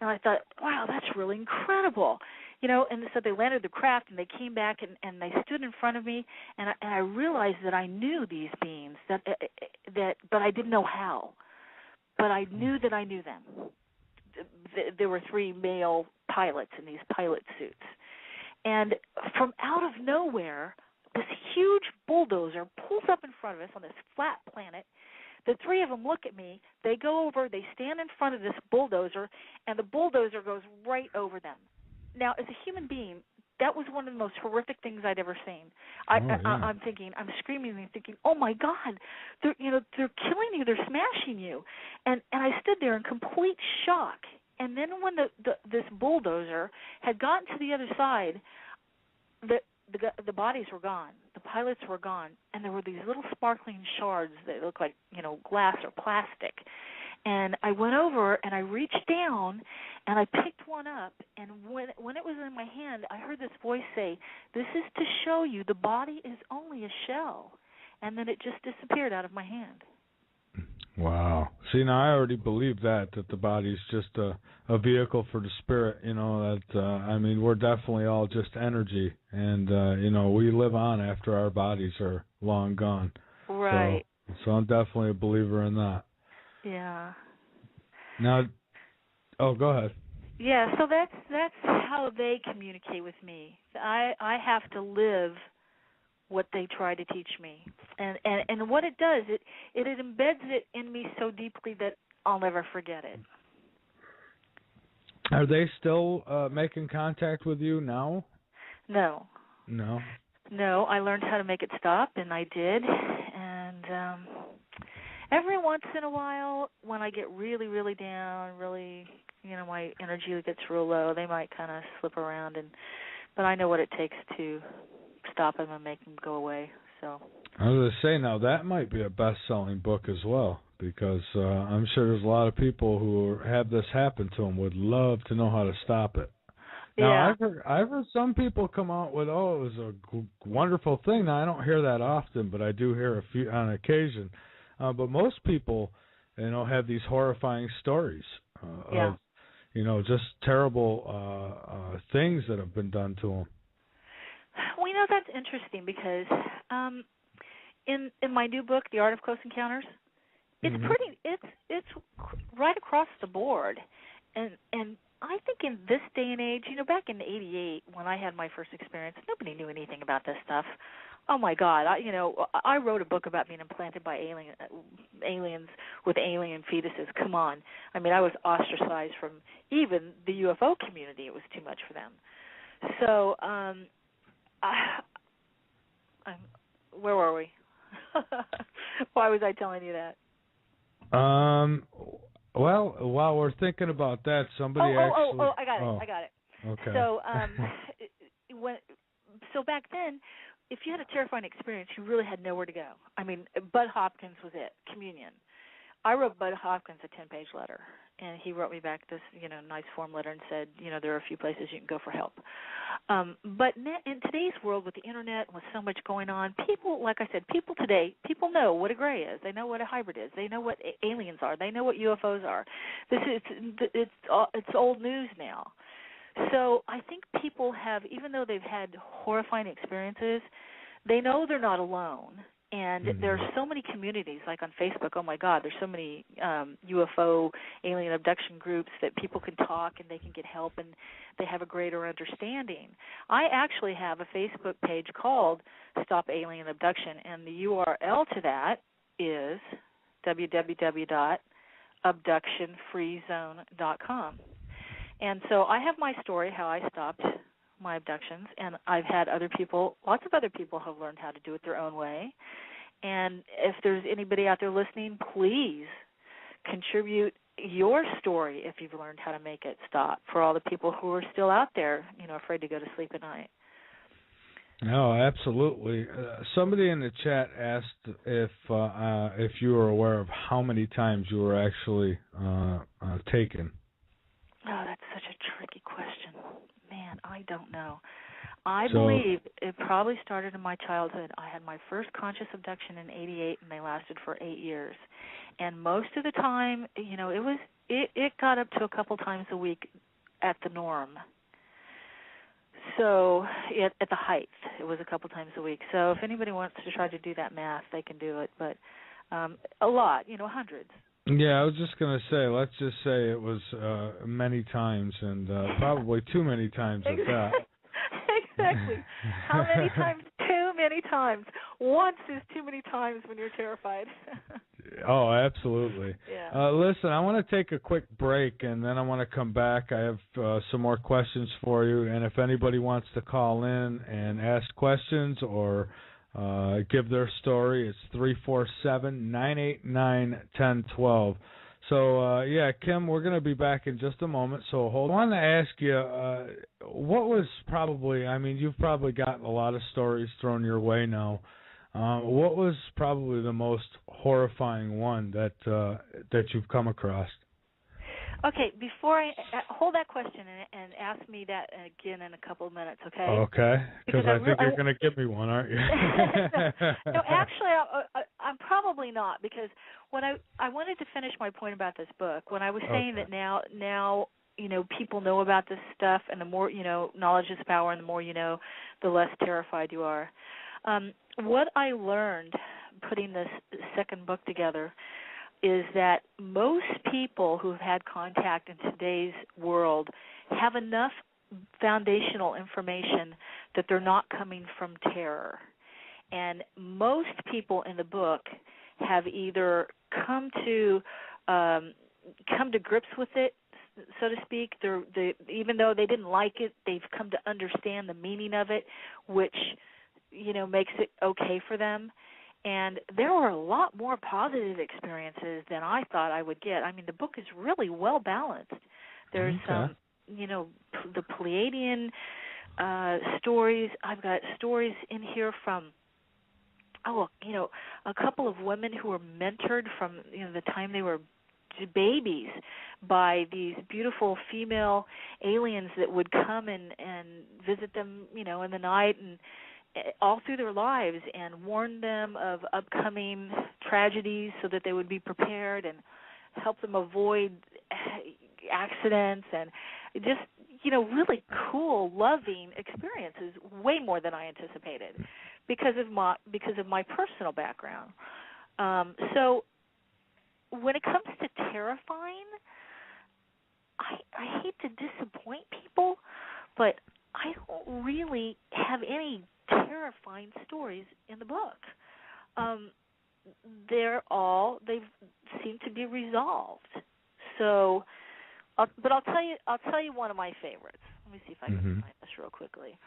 And I thought, wow, that's really incredible. And so they landed the craft, and they came back, and they stood in front of me, and I realized that I knew these beings, but I didn't know how. But I knew that I knew them. There were 3 male pilots in these pilot suits. And from out of nowhere, this huge bulldozer pulls up in front of us on this flat planet. The 3 of them look at me. They go over. They stand in front of this bulldozer, and the bulldozer goes right over them. Now, as a human being, that was one of the most horrific things I'd ever seen. I'm thinking, I'm screaming and thinking, oh my God, they're killing you, they're smashing you, and I stood there in complete shock. And then when this bulldozer had gotten to the other side, the bodies were gone, the pilots were gone, and there were these little sparkling shards that looked like glass or plastic. And I went over and I reached down and I picked one up, and when it was in my hand, I heard this voice say, "This is to show you the body is only a shell." And then it just disappeared out of my hand. Wow. See, now I already believe that the body's just a vehicle for the spirit, we're definitely all just energy, and, we live on after our bodies are long gone. Right. So I'm definitely a believer in that. Yeah. Now, go ahead. Yeah, so that's how they communicate with me. I have to live what they try to teach me, and what it does, it embeds it in me so deeply that I'll never forget it. Are they still making contact with you now? No. No. No, I learned how to make it stop, and I did, and every once in a while, when I get really, really down, really, my energy gets real low, they might kind of slip around, but I know what it takes to stop them and make them go away. So I was going to say, now that might be a best-selling book as well, because I'm sure there's a lot of people who have this happen to them would love to know how to stop it. Now, yeah. I've heard some people come out with, it was a wonderful thing. Now, I don't hear that often, but I do hear a few on occasion. But most people, have these horrifying stories of, just terrible things that have been done to them. Well, that's interesting because in my new book, The Art of Close Encounters, it's it's right across the board, and I think in this day and age, back in '88 when I had my first experience, nobody knew anything about this stuff. Oh my God! I wrote a book about being implanted by aliens with alien fetuses. Come on! I was ostracized from even the UFO community. It was too much for them. So, where were we? Why was I telling you that? Well, while we're thinking about that, somebody actually. I got it. Okay. So, so back then, if you had a terrifying experience, you really had nowhere to go. Bud Hopkins was it, communion. I wrote Bud Hopkins a 10-page letter, and he wrote me back this, nice form letter and said, there are a few places you can go for help. But in today's world with the internet and with so much going on, people, like I said, people today, know what a gray is. They know what a hybrid is. They know what aliens are. They know what UFOs are. It's old news now. So I think people have, even though they've had horrifying experiences, they know they're not alone. And there are so many communities, like on Facebook, oh my God, there's so many UFO alien abduction groups that people can talk and they can get help and they have a greater understanding. I actually have a Facebook page called Stop Alien Abduction, and the URL to that is www.abductionfreezone.com. And so I have my story, how I stopped my abductions, and I've had lots of other people have learned how to do it their own way. And if there's anybody out there listening, please contribute your story if you've learned how to make it stop, for all the people who are still out there, afraid to go to sleep at night. No, absolutely. Somebody in the chat asked if you were aware of how many times you were actually taken. Oh, that's such a tricky question. Man, I don't know. I believe it probably started in my childhood. I had my first conscious abduction in '88, and they lasted for 8 years. And most of the time, it got up to a couple times a week at the norm. So at the height, it was a couple times a week. So if anybody wants to try to do that math, they can do it. But a lot, hundreds. Yeah, I was just going to say, let's just say it was many times, and probably too many times at that. Exactly. How many times? Too many times. Once is too many times when you're terrified. Oh, absolutely. Yeah. Listen, I want to take a quick break, and then I want to come back. I have some more questions for you, and if anybody wants to call in and ask questions or give their story, it's 347-989-1012. So, Kim, we're going to be back in just a moment. So hold on. I want to ask you, what was probably, you've probably gotten a lot of stories thrown your way now. What was probably the most horrifying one that you've come across? Okay, before I hold that question and ask me that again in a couple of minutes, okay? Okay, because I think you're going to give me one, aren't you? No, actually, I'm probably not, because when I wanted to finish my point about this book, when I was saying that now people know about this stuff, and the more knowledge is power, and the more you know, the less terrified you are. What I learned putting this second book together is that most people who've had contact in today's world have enough foundational information that they're not coming from terror. And most people in the book have either come to grips with it, so to speak. Even though they didn't like it, they've come to understand the meaning of it, which makes it okay for them. And there were a lot more positive experiences than I thought I would get. The book is really well balanced. There's some, the Pleiadian stories. I've got stories in here from, a couple of women who were mentored from, the time they were babies by these beautiful female aliens that would come and visit them, in the night and all through their lives, and warn them of upcoming tragedies so that they would be prepared and help them avoid accidents, and just, really cool, loving experiences, way more than I anticipated because of my personal background. So when it comes to terrifying, I hate to disappoint people, but I don't really have any terrifying stories in the book. They seem to be resolved. So, but I'll tell you one of my favorites. Let me see if I can find this real quickly.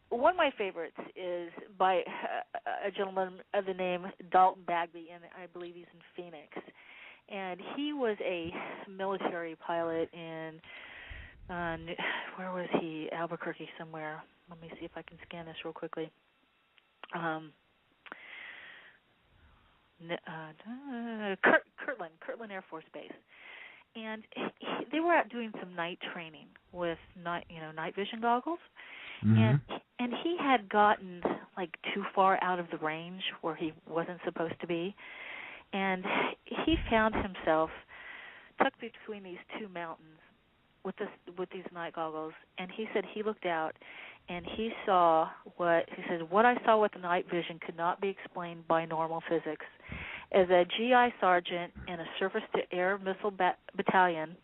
One of my favorites is by a gentleman of the name Dalton Bagby, and I believe he's in Phoenix. And he was a military pilot in where was he? Albuquerque somewhere. Let me see if I can scan this real quickly. Kirtland Air Force Base, and they were out doing some night training with night vision goggles, and he had gotten too far out of the range where he wasn't supposed to be, and he found himself tucked between these two mountains with these night goggles, and he said he looked out and he saw what I saw with the night vision could not be explained by normal physics. As a GI sergeant in a surface-to-air missile battalion,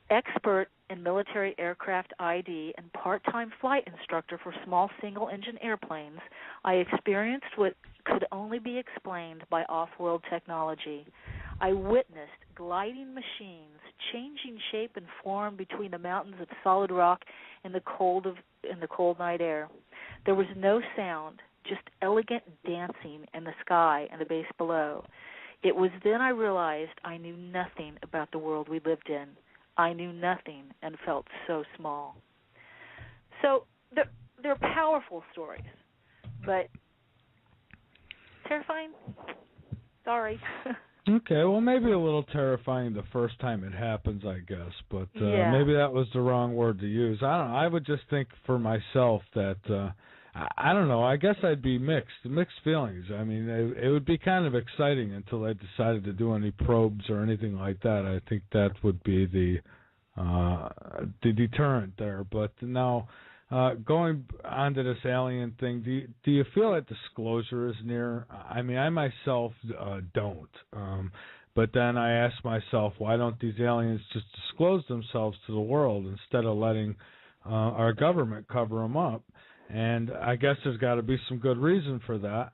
expert in military aircraft ID, and part-time flight instructor for small single-engine airplanes, I experienced what could only be explained by off-world technology. I witnessed gliding machines changing shape and form between the mountains of solid rock in the cold night air. There was no sound, just elegant dancing in the sky and the base below. It was then I realized I knew nothing about the world we lived in. I knew nothing and felt so small. So they're powerful stories, but terrifying? Sorry. Okay, well, maybe a little terrifying the first time it happens, I guess, but yeah. maybe that was the wrong word to use. I don't know. I would just think for myself that, I don't know, I guess I'd be mixed feelings. I mean, it would be kind of exciting until I decided to do any probes or anything like that. I think that would be the deterrent there. But now, going on to this alien thing, do you feel that disclosure is near? I mean, I myself don't. But then I ask myself, why don't these aliens just disclose themselves to the world instead of letting our government cover them up? And I guess there's got to be some good reason for that.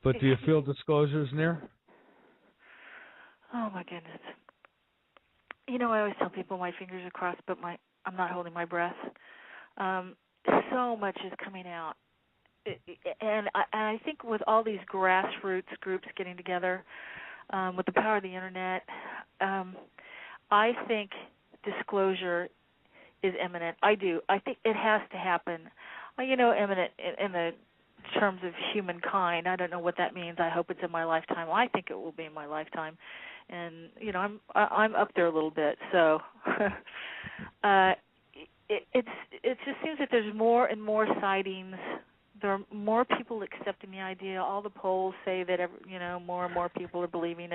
But do you feel disclosure is near? Oh, my goodness. You know, I always tell people my fingers are crossed, but I'm not holding my breath. So much is coming out. And I think with all these grassroots groups getting together, with the power of the Internet, I think disclosure is imminent. I do. I think it has to happen. You know, imminent in the terms of humankind. I don't know what that means. I hope it's in my lifetime. I think it will be in my lifetime. And you know, I'm up there a little bit. So it just seems that there's more and more sightings. There are more people accepting the idea. All the polls say that more and more people are believing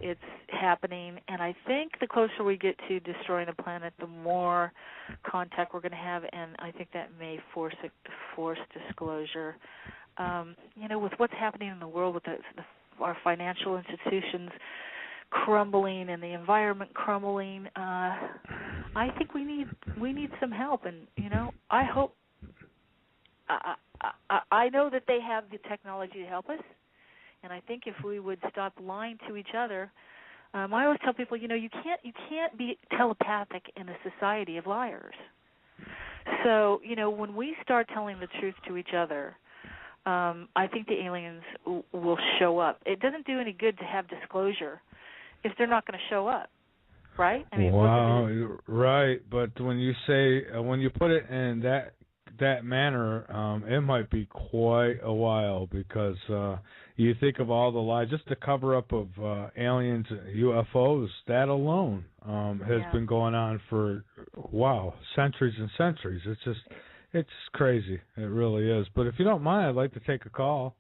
it's happening, and I think the closer we get to destroying the planet, the more contact we're going to have, and I think that may force disclosure. You know, with what's happening in the world, with our financial institutions crumbling and the environment crumbling, I think we need some help, and you know, I hope. I know that they have the technology to help us. And I think if we would stop lying to each other, I always tell people, you know, you can't be telepathic in a society of liars. So, you know, when we start telling the truth to each other, I think the aliens will show up. It doesn't do any good to have disclosure if they're not going to show up, right? I mean, wow, right. But when you say when you put it in that manner, it might be quite a while because you think of all the lies, just the cover-up of aliens, UFOs, that alone has been going on for, centuries and centuries. It's crazy. It really is. But if you don't mind, I'd like to take a call.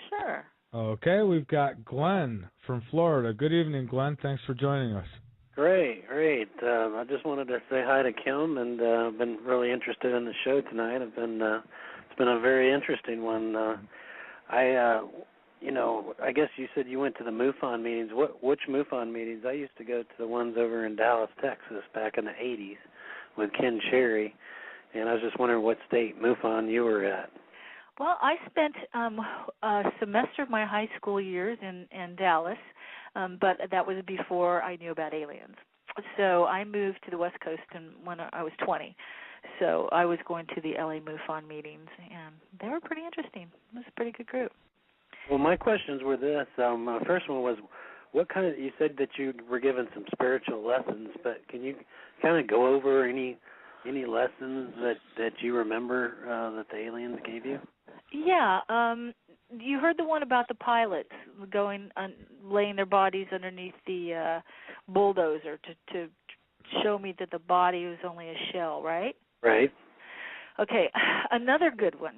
Sure. Okay, we've got Glenn from Florida. Good evening, Glenn. Thanks for joining us. Great. I just wanted to say hi to Kim, and I've been really interested in the show tonight. It's been a very interesting one. I guess you said you went to the MUFON meetings. Which MUFON meetings? I used to go to the ones over in Dallas, Texas, back in the 80s with Ken Sherry, and I was just wondering what state MUFON you were at. Well, I spent a semester of my high school years in Dallas, but that was before I knew about aliens. So I moved to the West Coast when I was 20. So I was going to the LA MUFON meetings, and they were pretty interesting. It was a pretty good group. Well, my questions were this. My first one was, what kind of? You said that you were given some spiritual lessons, but can you kind of go over any lessons that you remember that the aliens gave you? Yeah. You heard the one about the pilots laying their bodies underneath the bulldozer to show me that the body was only a shell, right? Right. Okay. Another good one.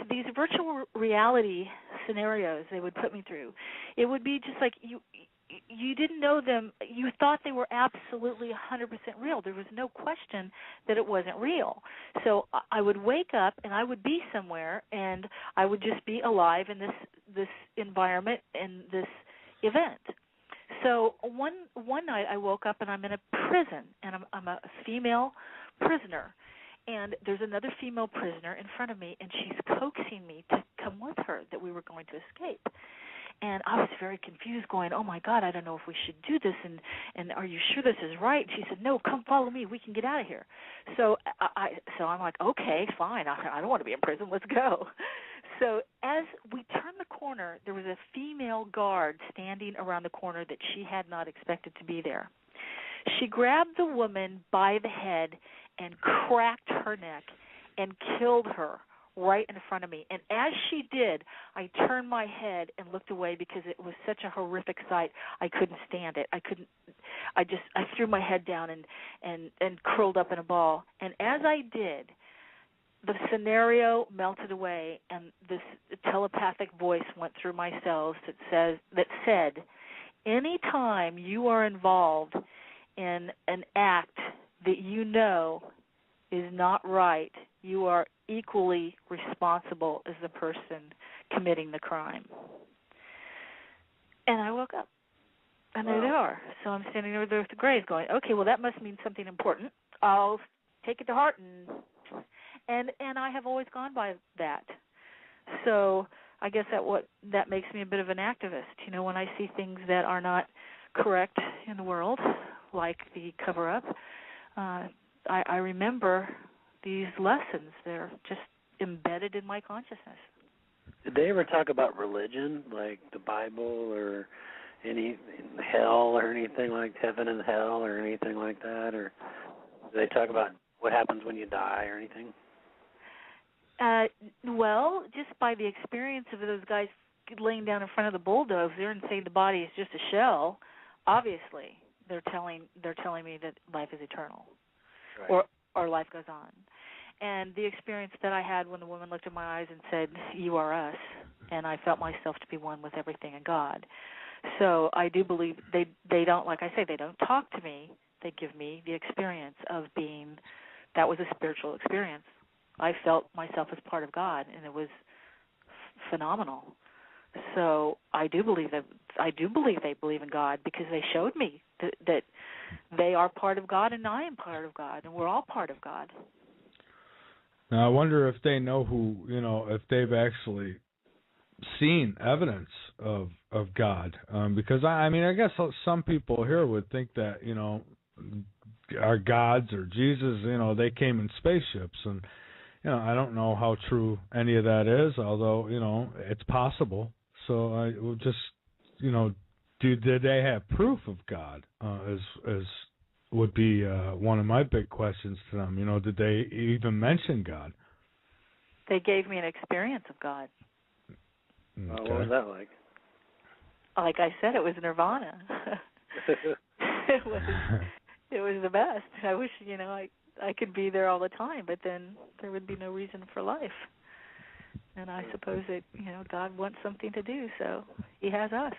These virtual reality scenarios they would put me through, it would be just like you didn't know them. You thought they were absolutely 100% real. There was no question that it wasn't real. So I would wake up and I would be somewhere, and I would just be alive in this environment and this event. So one night I woke up and I'm in a prison, and I'm a female prisoner. And there's another female prisoner in front of me, and she's coaxing me to come with her, that we were going to escape. And I was very confused, going, oh, my God, I don't know if we should do this, and are you sure this is right? And she said, no, come follow me. We can get out of here. So I'm like, okay, fine. I don't want to be in prison. Let's go. So as we turned the corner, there was a female guard standing around the corner that she had not expected to be there. She grabbed the woman by the head and cracked her neck and killed her right in front of me. And as she did, I turned my head and looked away because it was such a horrific sight. I couldn't stand it. I threw my head down and curled up in a ball. And as I did, the scenario melted away, and this telepathic voice went through my cells that said, any time you are involved in an act that you know is not right, you are equally responsible as the person committing the crime. And I woke up, and there they are. So I'm standing over there with the graves going, okay, well, that must mean something important. I'll take it to heart, and I have always gone by that. So I guess that makes me a bit of an activist. You know, when I see things that are not correct in the world, like the cover-up, I remember these lessons. They're just embedded in my consciousness. Did they ever talk about religion, like the Bible or any hell or anything like heaven and hell or anything like that? Or do they talk about what happens when you die or anything? Well, just by the experience of those guys laying down in front of the bulldozer and saying the body is just a shell, obviously they're telling me that life is eternal, right, or life goes on. And the experience that I had when the woman looked in my eyes and said, "You are us," and I felt myself to be one with everything in God. So I do believe they don't, like I say, they don't talk to me. They give me the experience of being. That was a spiritual experience. I felt myself as part of God, and it was phenomenal. So I do believe they believe in God, because they showed me that they are part of God and I am part of God, and we're all part of God. Now I wonder if they know if they've actually seen evidence of God, because I guess some people here would think that our gods or Jesus, they came in spaceships, and I don't know how true any of that is, although it's possible. So I will just did they have proof of God? As would be one of my big questions to them. Did they even mention God? They gave me an experience of God. Okay. What was that like? Like I said, it was nirvana. It was the best. I wish I could be there all the time, but then there would be no reason for life. And I suppose that God wants something to do, so He has us.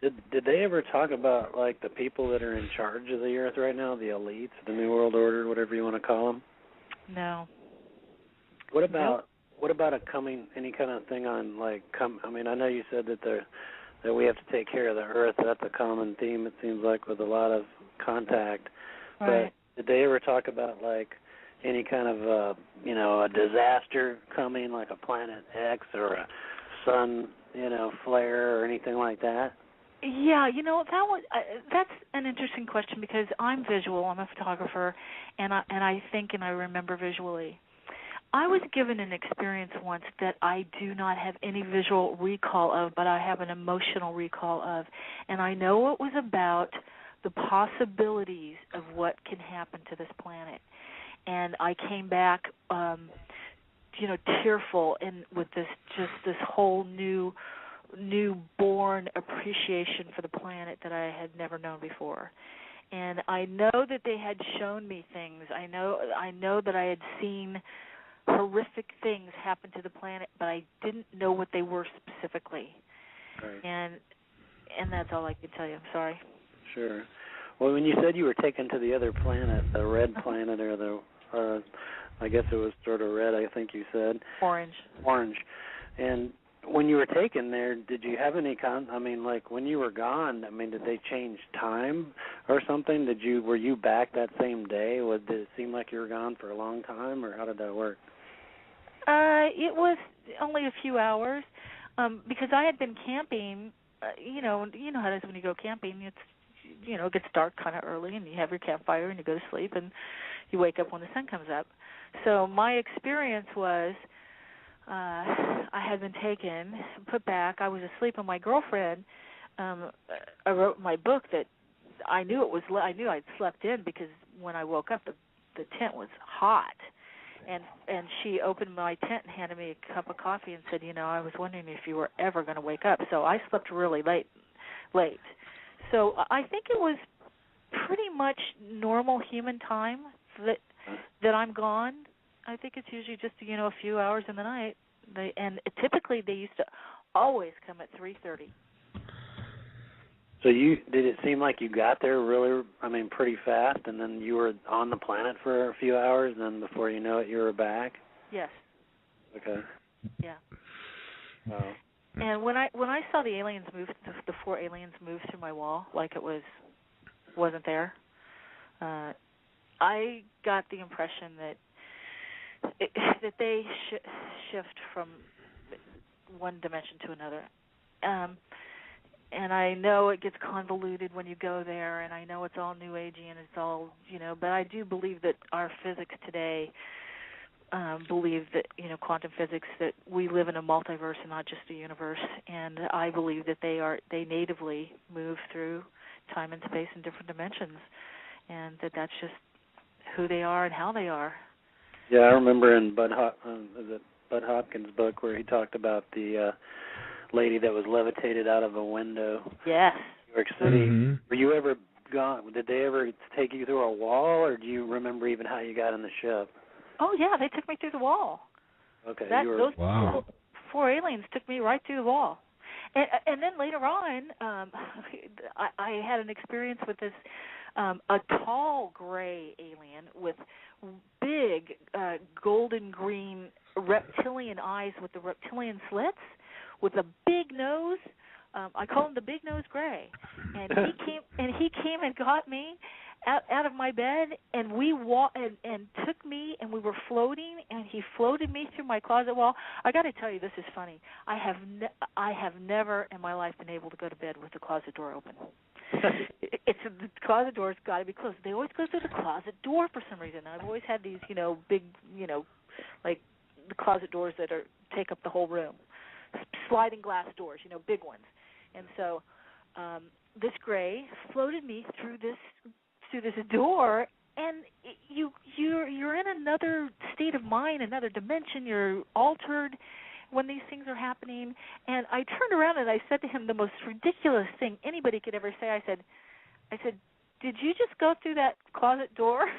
Did they ever talk about like the people that are in charge of the earth right now, the elites, the New World Order, whatever you want to call them? No. What about any kind of thing on I know you said that we have to take care of the earth. That's a common theme, it seems like, with a lot of contact. Right. But did they ever talk about like any kind of a disaster coming, like a Planet X or a sun flare or anything like that? Yeah, that's an interesting question, because I'm visual. I'm a photographer, and I think and I remember visually. I was given an experience once that I do not have any visual recall of, but I have an emotional recall of, and I know it was about the possibilities of what can happen to this planet. And I came back, tearful, and with this whole newborn appreciation for the planet that I had never known before. And I know that they had shown me things. I know that I had seen horrific things happen to the planet, but I didn't know what they were specifically. Right. And that's all I can tell you. I'm sorry. Sure. Well, when you said you were taken to the other planet, the red planet, or I guess it was sort of red, I think you said. Orange. And when you were taken there, did you have any when you were gone, did they change time or something? Were you back that same day? Did it seem like you were gone for a long time, or how did that work? It was only a few hours, because I had been camping. You know how it is when you go camping. It gets dark kind of early, and you have your campfire, and you go to sleep, and you wake up when the sun comes up. So my experience was I had been taken, put back. I was asleep, and my girlfriend, I wrote in my book that I knew it was. I knew I'd slept in because when I woke up, the tent was hot, and she opened my tent and handed me a cup of coffee and said, I was wondering if you were ever going to wake up. So I slept really late. So I think it was pretty much normal human time that I'm gone. I think it's usually just a few hours in the night. Typically they used to always come at 3:30. So did it seem like you got there really? Pretty fast, and then you were on the planet for a few hours, and then before you know it, you were back. Yes. Okay. Yeah. Wow. And when I saw the aliens move, the 4 aliens move through my wall like it wasn't there, I got the impression that they shift from one dimension to another. And I know it gets convoluted when you go there, and I know it's all New Agey and it's all, but I do believe that our physics today believe that, quantum physics, that we live in a multiverse and not just a universe, and I believe that they natively move through time and space in different dimensions, and that's just who they are and how they are. Yeah, I remember in Bud Hopkins' book where he talked about the lady that was levitated out of a window. Yes. In New York City. Mm-hmm. Were you ever gone? Did they ever take you through a wall, or do you remember even how you got in the ship? Oh, yeah, they took me through the wall. Okay. Those wow. 4 aliens took me right through the wall. And then later on, I had an experience with this, a tall gray alien with big golden green reptilian eyes with the reptilian slits, with a big nose. I call him the Big Nose Gray. And he came and got me out of my bed, and we and took me, and we were floating, and he floated me through my closet wall. I got to tell you, this is funny. I have never in my life been able to go to bed with the closet door open. The closet door's got to be closed. They always go through the closet door for some reason. I've always had these, big, like the closet doors that take up the whole room, sliding glass doors, big ones. And so this gray floated me through this door, and you're in another state of mind, another dimension. You're altered when these things are happening. And I turned around and I said to him the most ridiculous thing anybody could ever say. I said, did you just go through that closet door?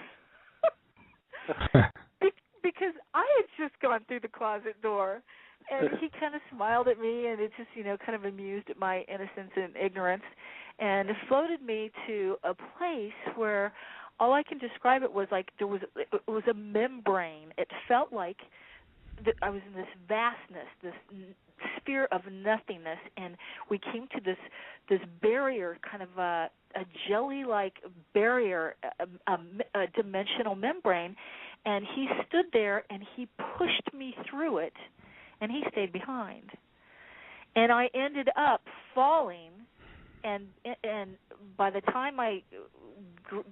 Because I had just gone through the closet door. And he kind of smiled at me, and it just, kind of amused at my innocence and ignorance, and floated me to a place where all I can describe it was like it was a membrane. It felt like that I was in this vastness, this sphere of nothingness, and we came to this barrier, kind of a jelly-like barrier, a dimensional membrane, and he stood there and he pushed me through it. And he stayed behind. And I ended up falling, and by the time I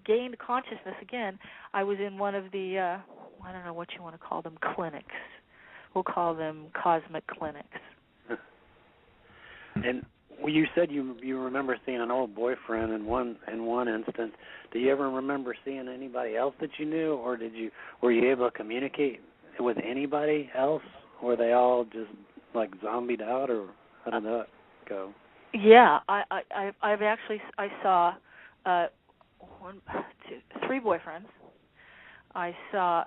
gained consciousness again, I was in one of the, I don't know what you want to call them, clinics. We'll call them cosmic clinics. And you said you remember seeing an old boyfriend in one instance. Do you ever remember seeing anybody else that you knew, or were you able to communicate with anybody else? Were they all just like zombied out, or how did that go? Yeah, I saw 3 boyfriends. I saw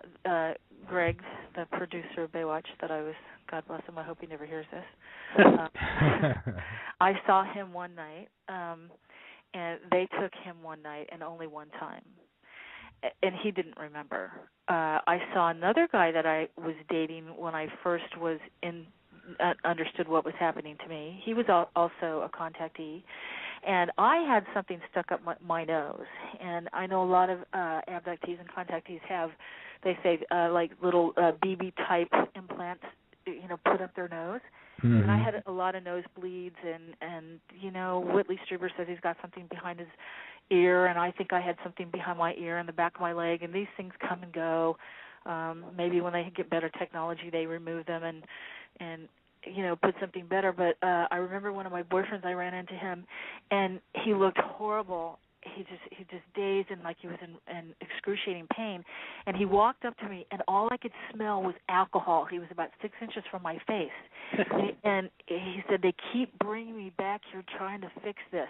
Greg, the producer of Baywatch, that I was, God bless him, I hope he never hears this. I saw him one night, and they took him one night and only one time. And he didn't remember. I saw another guy that I was dating when I first was understood what was happening to me. He was also a contactee, and I had something stuck up my nose. And I know a lot of abductees and contactees have, they say, like little BB type implants, put up their nose. Mm-hmm. And I had a lot of nosebleeds, and Whitley Strieber says he's got something behind his ear, and I think I had something behind my ear and the back of my leg, and these things come and go. Maybe when they get better technology, they remove them, and put something better. But I remember one of my boyfriends, I ran into him, and he looked horrible. He just dazed and like he was in excruciating pain. And he walked up to me, and all I could smell was alcohol. He was about 6 inches from my face. and he said, they keep bringing me back here trying to fix this.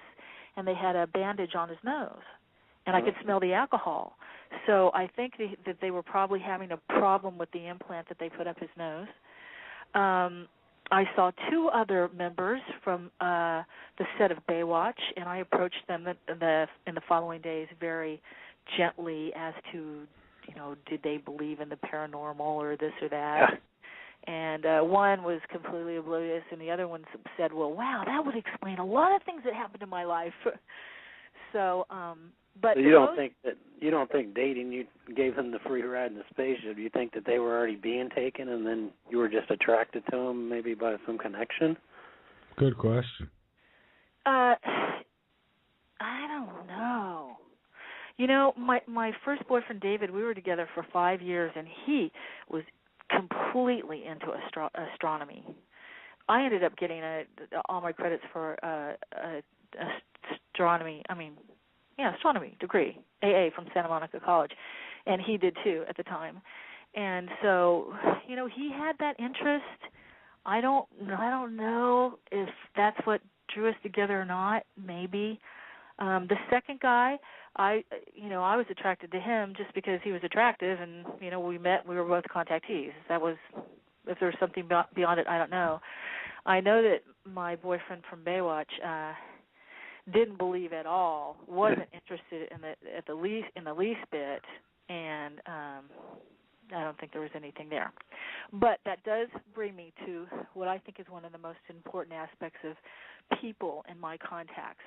And they had a bandage on his nose, and I could smell the alcohol. So I think that they were probably having a problem with the implant that they put up his nose. I saw 2 other members from the set of Baywatch, and I approached them in the following days very gently as to, did they believe in the paranormal or this or that. And one was completely oblivious, and the other one said, well, wow, that would explain a lot of things that happened in my life. So, but so you don't think dating, you gave them the free ride in the spaceship. You think that they were already being taken, and then you were just attracted to them, maybe by some connection? Good question. I don't know. My first boyfriend, David, we were together for 5 years, and he was completely into astronomy. I ended up getting all my credits for astronomy degree, AA from Santa Monica College, and he did too at the time. And so, he had that interest. I don't know if that's what drew us together or not. Maybe. The second guy, I was attracted to him just because he was attractive, and we met. We were both contactees. That was, if there was something beyond it, I don't know. I know that my boyfriend from Baywatch didn't believe at all, wasn't interested in the least bit, and I don't think there was anything there. But that does bring me to what I think is one of the most important aspects of people in my contacts.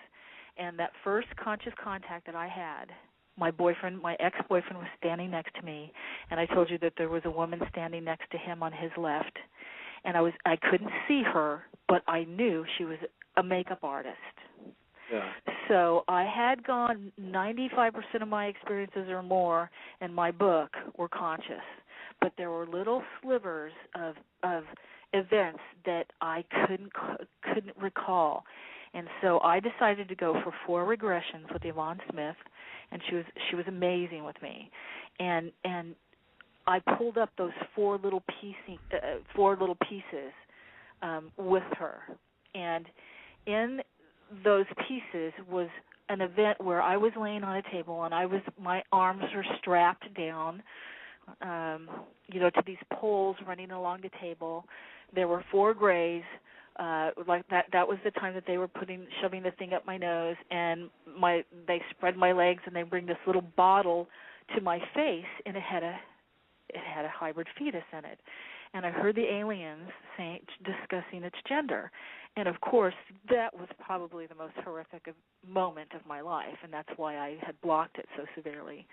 And that first conscious contact that I had, my ex-boyfriend was standing next to me, and I told you that there was a woman standing next to him on his left, and I couldn't see her, but I knew she was a makeup artist. Yeah. So I had gone 95% of my experiences or more in my book were conscious, but there were little slivers of events that I couldn't recall. And so I decided to go for 4 regressions with Yvonne Smith, and she was amazing with me. And I pulled up those 4 little pieces with her. And in those pieces was an event where I was laying on a table, and my arms were strapped down, to these poles running along the table. There were 4 grays. Like that was the time that they were shoving the thing up my nose, and they spread my legs, and they bring this little bottle to my face, and it had a hybrid fetus in it. And I heard the aliens discussing its gender. And of course, that was probably the most horrific moment of my life, and that's why I had blocked it so severely.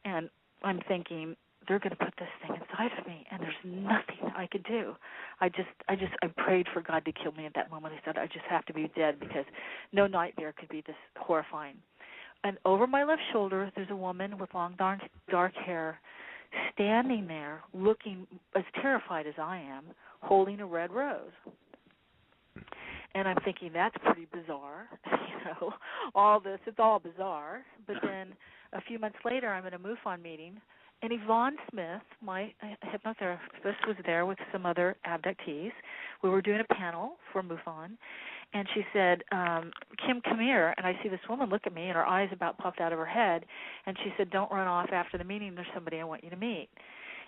And I'm thinking, they're going to put this thing inside of me, and there's nothing I could do. I prayed for God to kill me at that moment. I said, I just have to be dead because no nightmare could be this horrifying. And over my left shoulder, there's a woman with long, dark hair standing there looking as terrified as I am, holding a red rose. And I'm thinking, that's pretty bizarre. All this, it's all bizarre. But then a few months later, I'm in a MUFON meeting, and Yvonne Smith, my hypnotherapist, was there with some other abductees. We were doing a panel for MUFON, and she said, Kim, come here. And I see this woman look at me, and her eyes about popped out of her head, and she said, don't run off after the meeting. There's somebody I want you to meet.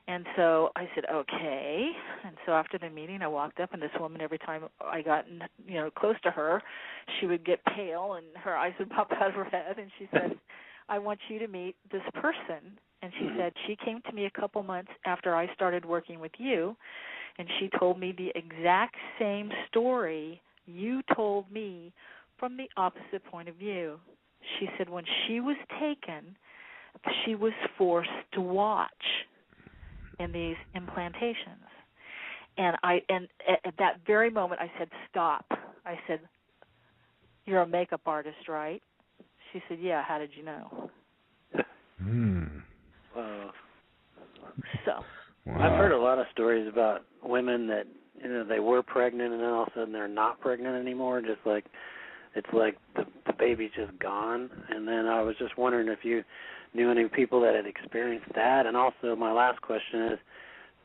And so I said, okay. And so after the meeting, I walked up, and this woman, every time I got close to her, she would get pale, and her eyes would pop out of her head, and she said, I want you to meet this person. And she said she came to me a couple months after I started working with you, and she told me the exact same story you told me from the opposite point of view. She said when she was taken, she was forced to watch in these implantations. And at that very moment I said, stop. I said, you're a makeup artist, right? She said, yeah, how did you know? Wow. So I've heard a lot of stories about women that they were pregnant and then all of a sudden they're not pregnant anymore, just like it's like the baby's just gone. And then I was just wondering if you knew any people that had experienced that. And also my last question is,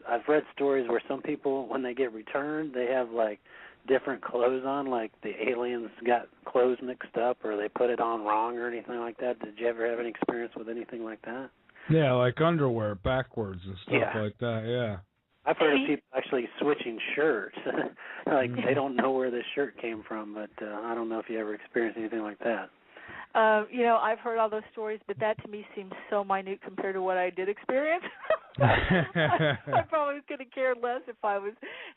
I've read stories where some people, when they get returned, they have like different clothes on, like the aliens got clothes mixed up or they put it on wrong or anything like that. Did you ever have any experience with anything like that? Yeah, like underwear backwards and stuff like that, yeah. I've heard of people actually switching shirts. Like they don't know where this shirt came from, but I don't know if you ever experienced anything like that. I've heard all those stories, but that to me seems so minute compared to what I did experience. I probably couldn't care less if I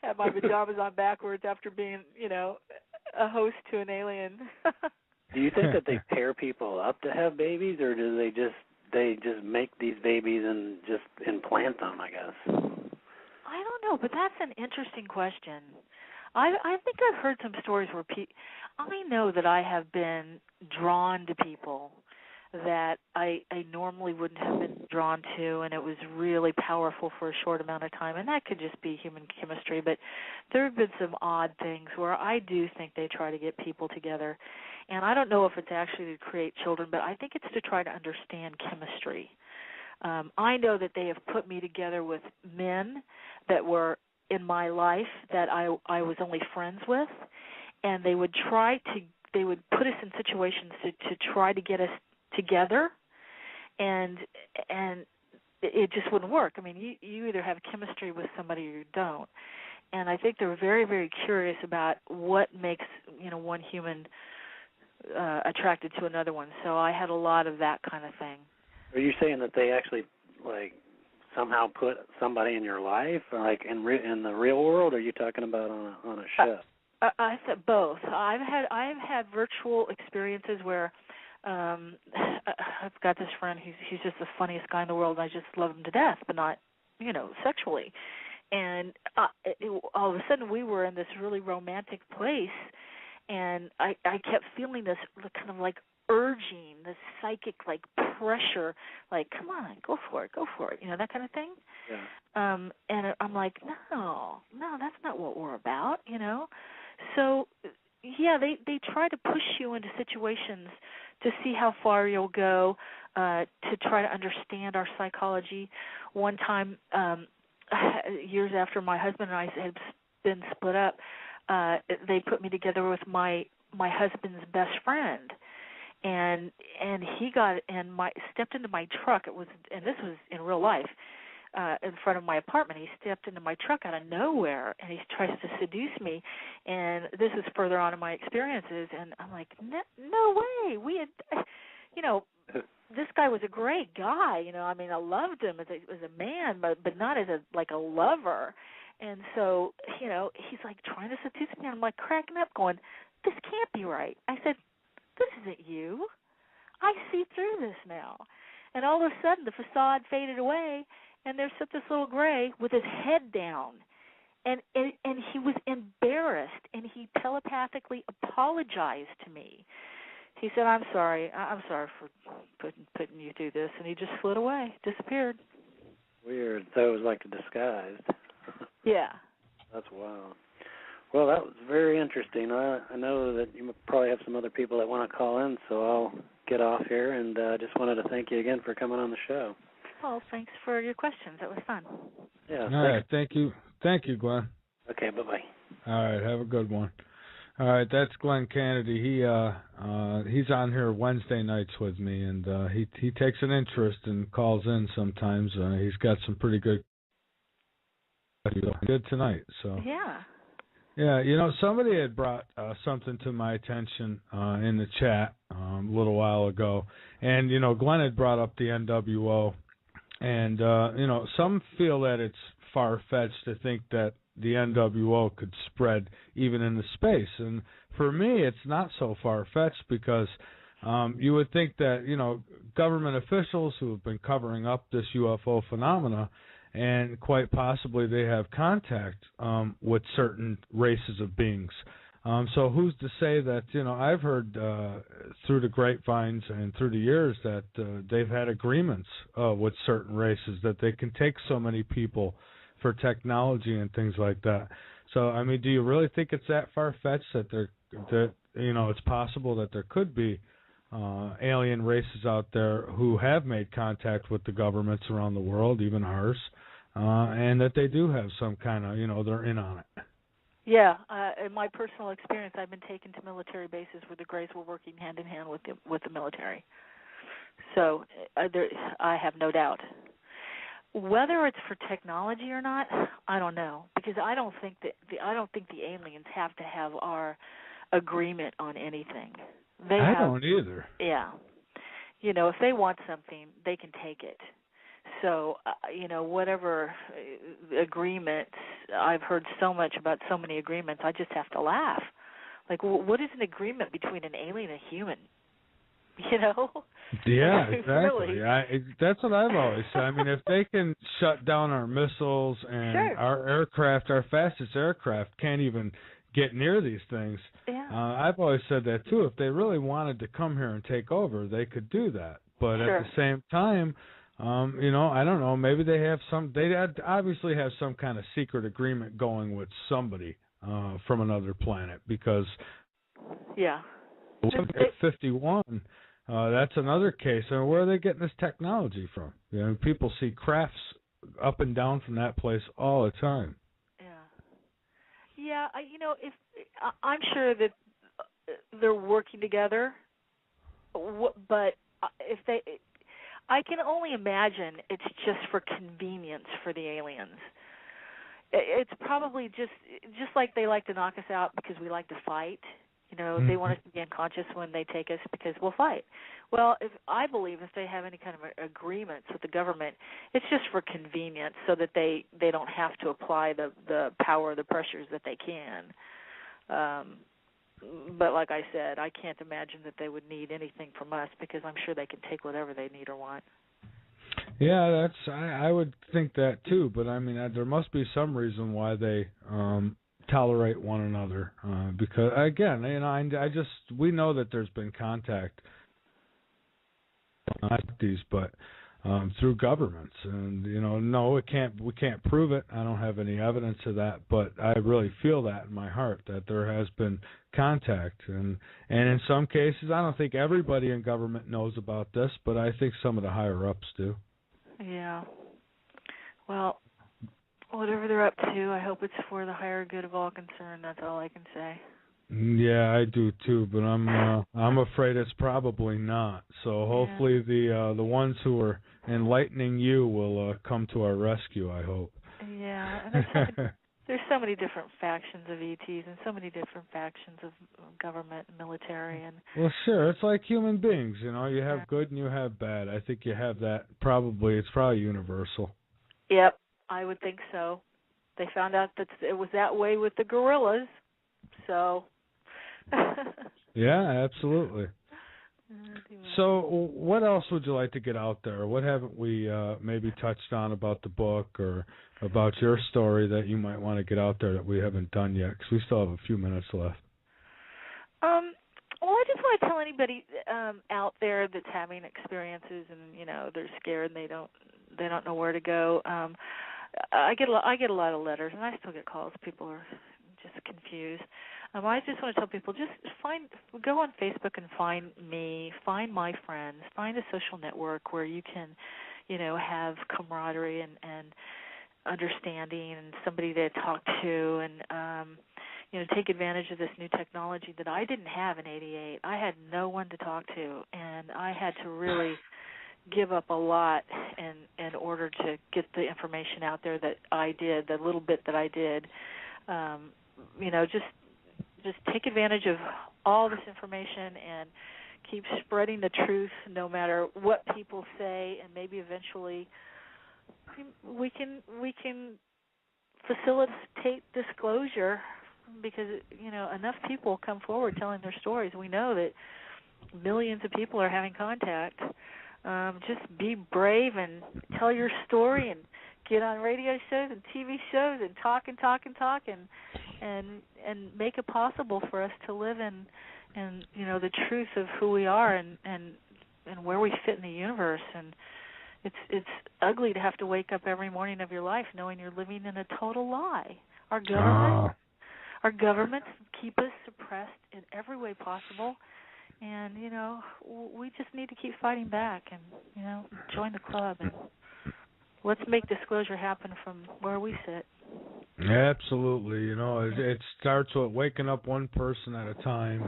had my pajamas on backwards after being, a host to an alien. Do you think that they pair people up to have babies, or do they just make these babies and just implant them, I guess? I don't know, but that's an interesting question. I think I've heard some stories where I know that I have been drawn to people that I normally wouldn't have been drawn to, and it was really powerful for a short amount of time, and that could just be human chemistry, but there have been some odd things where I do think they try to get people together, and I don't know if it's actually to create children, but I think it's to try to understand chemistry. I know that they have put me together with men that were in my life that I was only friends with, and they would put us in situations to try to get us together, and it just wouldn't work. I mean, you either have chemistry with somebody or you don't, and I think they're very, very curious about what makes one human attracted to another one. So I had a lot of that kind of thing. Are you saying that they actually somehow put somebody in your life, like in the real world, or are you talking about on a show? I said both. I've had virtual experiences where I've got this friend. He's just the funniest guy in the world. And I just love him to death, but not sexually. And all of a sudden, we were in this really romantic place, and I kept feeling this kind of like urging, this psychic like pressure, like come on, go for it, that kind of thing. Yeah. And I'm like, no, that's not what we're about, So yeah, they try to push you into situations to see how far you'll go, to try to understand our psychology. One time, years after my husband and I had been split up, they put me together with my husband's best friend. And he stepped into my truck. And this was in real life, in front of my apartment. He stepped into my truck out of nowhere, and he tries to seduce me. And this is further on in my experiences. And I'm like, no way. We had, this guy was a great guy. I mean, I loved him as a man, but not as a lover. And so, he's like trying to seduce me. And I'm like cracking up, going, this can't be right. I said, this isn't you. I see through this now. And all of a sudden, the facade faded away, and there sat this little gray with his head down. And he was embarrassed, and he telepathically apologized to me. He said, I'm sorry for putting you through this. And he just slid away, disappeared. Weird. So it was like a disguise. Yeah. That's wild. Well, that was very interesting. I know that you probably have some other people that want to call in, so I'll get off here, and just wanted to thank you again for coming on the show. Well, thanks for your questions. That was fun. Yeah. All right. Thank you. Thank you, Glenn. Okay, bye-bye. All right. Have a good one. All right. That's Glenn Kennedy. He's on here Wednesday nights with me, and he takes an interest and calls in sometimes. He's got some pretty good tonight. So yeah. Yeah, somebody had brought something to my attention in the chat a little while ago, and Glenn had brought up the NWO, and some feel that it's far-fetched to think that the NWO could spread even into space, and for me, it's not so far-fetched because you would think that government officials who have been covering up this UFO phenomena, and quite possibly they have contact with certain races of beings. So who's to say that, I've heard through the grapevines and through the years that they've had agreements with certain races that they can take so many people for technology and things like that. So, I mean, do you really think it's that far-fetched that it's possible that there could be alien races out there who have made contact with the governments around the world, even ours, and that they do have some kind of, they're in on it? Yeah, in my personal experience, I've been taken to military bases where the Greys were working hand in hand with the military. So I have no doubt. Whether it's for technology or not, I don't know, because I don't think the aliens have to have our agreement on anything. I don't either. Yeah, if they want something, they can take it. So, whatever agreements, I've heard so much about so many agreements, I just have to laugh. Like, what is an agreement between an alien and a human? Yeah, exactly. Really? That's what I've always said. I mean, if they can shut down our missiles and our aircraft, our fastest aircraft can't even get near these things. Yeah. I've always said that too. If they really wanted to come here and take over, they could do that. But at the same time, I don't know. Maybe they obviously have some kind of secret agreement going with somebody from another planet, because 51. That's another case. I mean, where are they getting this technology from? People see crafts up and down from that place all the time. Yeah. If I'm sure that they're working together, but I can only imagine it's just for convenience for the aliens. It's probably just like they like to knock us out because we like to fight. They want us to be unconscious when they take us because we'll fight. Well, I believe if they have any kind of agreements with the government, it's just for convenience so that they don't have to apply the power, the pressures that they can. But like I said, I can't imagine that they would need anything from us because I'm sure they can take whatever they need or want. Yeah, I would think that too. But I mean, there must be some reason why they tolerate one another, because again, we know that there's been contact, but through governments, and no, we can't prove it. I don't have any evidence of that, but I really feel that in my heart that there has been contact, and in some cases, I don't think everybody in government knows about this, but I think some of the higher ups do. Yeah. Well, whatever they're up to, I hope it's for the higher good of all concerned. That's all I can say. Yeah, I do too, but I'm afraid it's probably not. So hopefully the ones who are enlightening you will come to our rescue, I hope. Yeah, and there's so many different factions of ETs and so many different factions of government and military. Well, sure, it's like human beings. You have good and you have bad. I think you have that. It's probably universal. Yep. I would think so. They found out that it was that way with the gorillas, so. Yeah, absolutely. So what else would you like to get out there? What haven't we maybe touched on about the book or about your story that you might want to get out there that we haven't done yet? Because we still have a few minutes left. Well, I just want to tell anybody out there that's having experiences and, they're scared and they don't know where to go. I get a lot of letters, and I still get calls. People are just confused. I just want to tell people, just go on Facebook and find me, find my friends, find a social network where you can, have camaraderie and understanding and somebody to talk to, and take advantage of this new technology that I didn't have in '88. I had no one to talk to, and I had to really give up a lot in order to get the information out there that I did, the little bit that I did. Just take advantage of all this information and keep spreading the truth no matter what people say, and maybe eventually we can facilitate disclosure because enough people come forward telling their stories. We know that millions of people are having contact. Just be brave and tell your story and get on radio shows and TV shows and talk and make it possible for us to live in the truth of who we are and where we fit in the universe, and it's ugly to have to wake up every morning of your life knowing you're living in a total lie. Our governments keep us suppressed in every way possible, and we just need to keep fighting back and join the club, and let's make disclosure happen from where we sit. Absolutely. It starts with waking up one person at a time,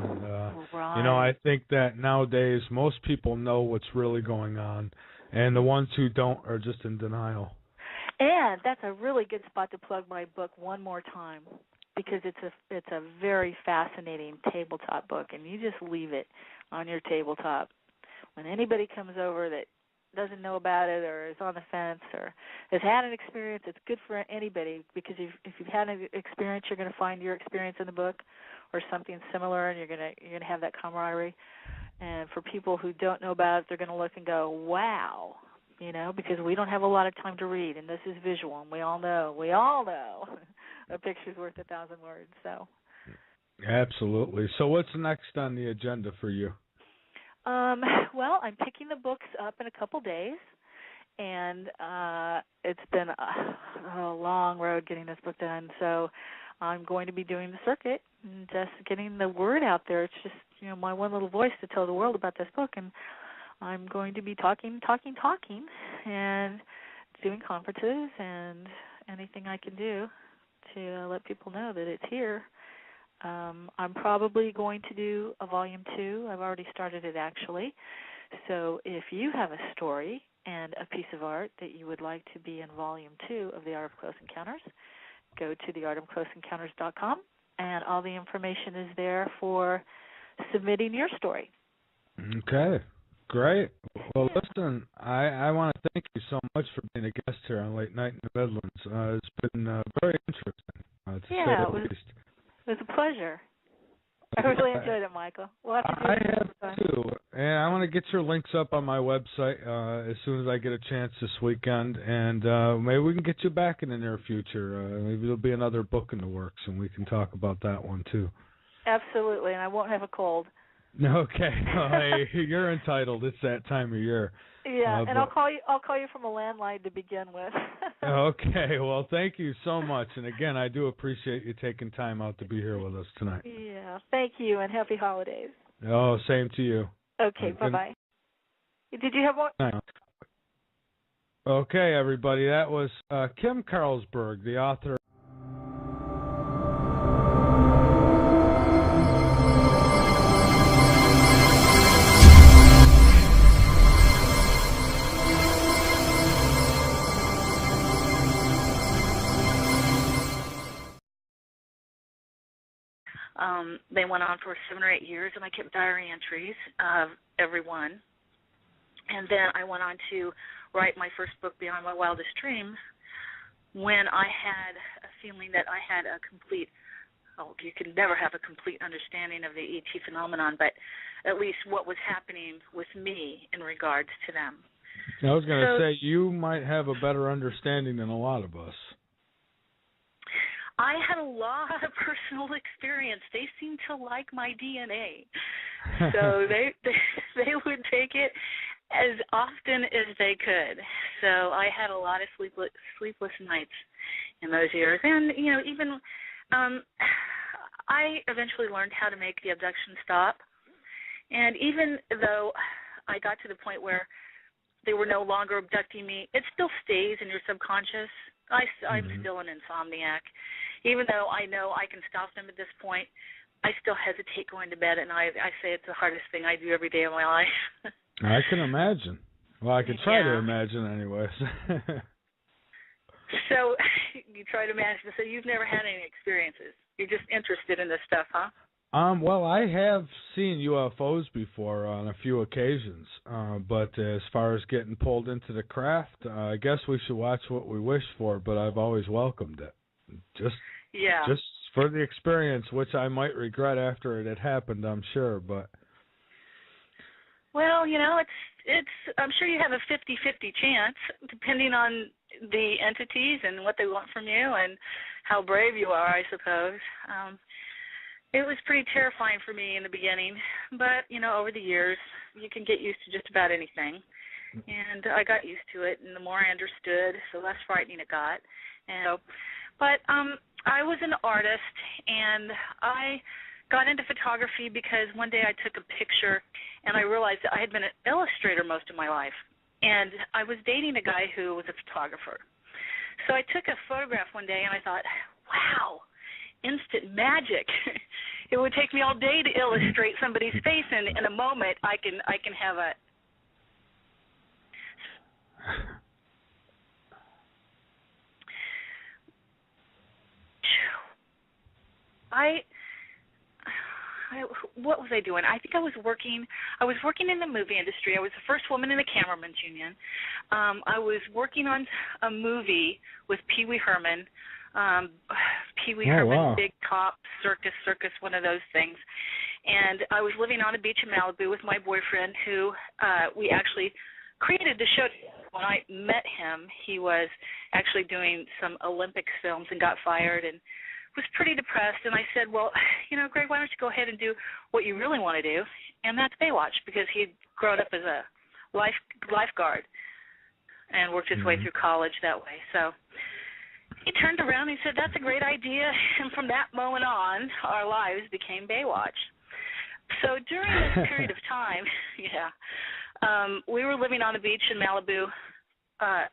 and I think that nowadays most people know what's really going on, and the ones who don't are just in denial. And that's a really good spot to plug my book one more time, because it's a very fascinating tabletop book, and you just leave it on your tabletop. When anybody comes over that doesn't know about it or is on the fence or has had an experience, it's good for anybody, because if you've had an experience, you're going to find your experience in the book or something similar, and you're going to have that camaraderie. And for people who don't know about it, they're going to look and go, wow, because we don't have a lot of time to read, and this is visual, and we all know a picture's worth 1,000 words. So absolutely. So what's next on the agenda for you? Well, I'm picking the books up in a couple days, and it's been a long road getting this book done. So I'm going to be doing the circuit and just getting the word out there. It's just my one little voice to tell the world about this book, and I'm going to be talking, and doing conferences and anything I can do to let people know that it's here. I'm probably going to do a volume 2. I've already started it, actually. So if you have a story and a piece of art that you would like to be in volume 2 of The Art of Close Encounters, go to theartofcloseencounters.com, and all the information is there for submitting your story. Okay, great. Well, listen, I want to thank you so much for being a guest here on Late Night in the Midlands. It's been very interesting, to say the least. It was a pleasure. I really enjoyed it, Michael. We'll have to do it I have too. And I want to get your links up on my website as soon as I get a chance this weekend. And maybe we can get you back in the near future. Maybe there'll be another book in the works, and we can talk about that one too. Absolutely, and I won't have a cold. Okay, well, hey, you're entitled. It's that time of year. Yeah, and I'll call you from a landline to begin with. Okay, well, thank you so much. And again, I do appreciate you taking time out to be here with us tonight. Yeah, thank you, and happy holidays. Oh, same to you. Okay, bye-bye. Did you have one? Okay, everybody, that was Kim Carlsberg, the author. They went on for 7 or 8 years, and I kept diary entries of everyone. And then I went on to write my first book, Beyond My Wildest Dreams, when I had a feeling that I had a complete, you can never have a complete understanding of the ET phenomenon, but at least what was happening with me in regards to them. I was going to say, you might have a better understanding than a lot of us. I had a lot of personal experience. They seemed to like my DNA. So they would take it as often as they could. So I had a lot of sleepless nights in those years. And, even I eventually learned how to make the abduction stop. And even though I got to the point where they were no longer abducting me, it still stays in your subconscious. I'm still an insomniac. Even though I know I can stop them at this point, I still hesitate going to bed, and I say it's the hardest thing I do every day of my life. I can imagine. Well, I can try to imagine anyways. So you try to imagine. So you've never had any experiences. You're just interested in this stuff, huh? Well, I have seen UFOs before on a few occasions, but as far as getting pulled into the craft, I guess we should watch what we wish for, but I've always welcomed it. Just for the experience, which I might regret after it had happened, I'm sure, but... Well, it's I'm sure you have a 50-50 chance, depending on the entities and what they want from you and how brave you are, I suppose. It was pretty terrifying for me in the beginning, but, over the years, you can get used to just about anything. and I got used to it, and the more I understood, the less frightening it got. And but I was an artist, and I got into photography because one day I took a picture, and I realized that I had been an illustrator most of my life, and I was dating a guy who was a photographer. So I took a photograph one day, and I thought, wow, instant magic. It would take me all day to illustrate somebody's face, and in a moment I can have a what was I doing? I think I was working in the movie industry. I was the first woman in the cameraman's union. I was working on a movie with Pee Wee Herman. Herman, Big Top, Circus, one of those things. And I was living on a beach in Malibu with my boyfriend, who we actually created the show. When I met him, he was actually doing some Olympic films and got fired and was pretty depressed. And I said, well, Greg, why don't you go ahead and do what you really want to do? And that's Baywatch, because he'd grown up as a lifeguard and worked his way through college that way. So he turned around and he said, that's a great idea. And from that moment on, our lives became Baywatch. So during this period of time, we were living on a beach in Malibu.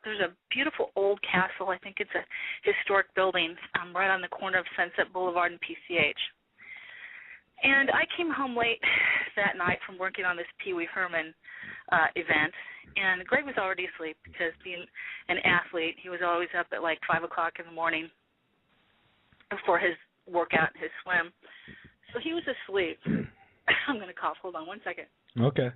There's a beautiful old castle. I think it's a historic building right on the corner of Sunset Boulevard and PCH. And I came home late that night from working on this Pee Wee Herman event, and Greg was already asleep because being an athlete, he was always up at like 5 o'clock in the morning before his workout and his swim. So he was asleep. I'm going to cough. Hold on 1 second. Okay.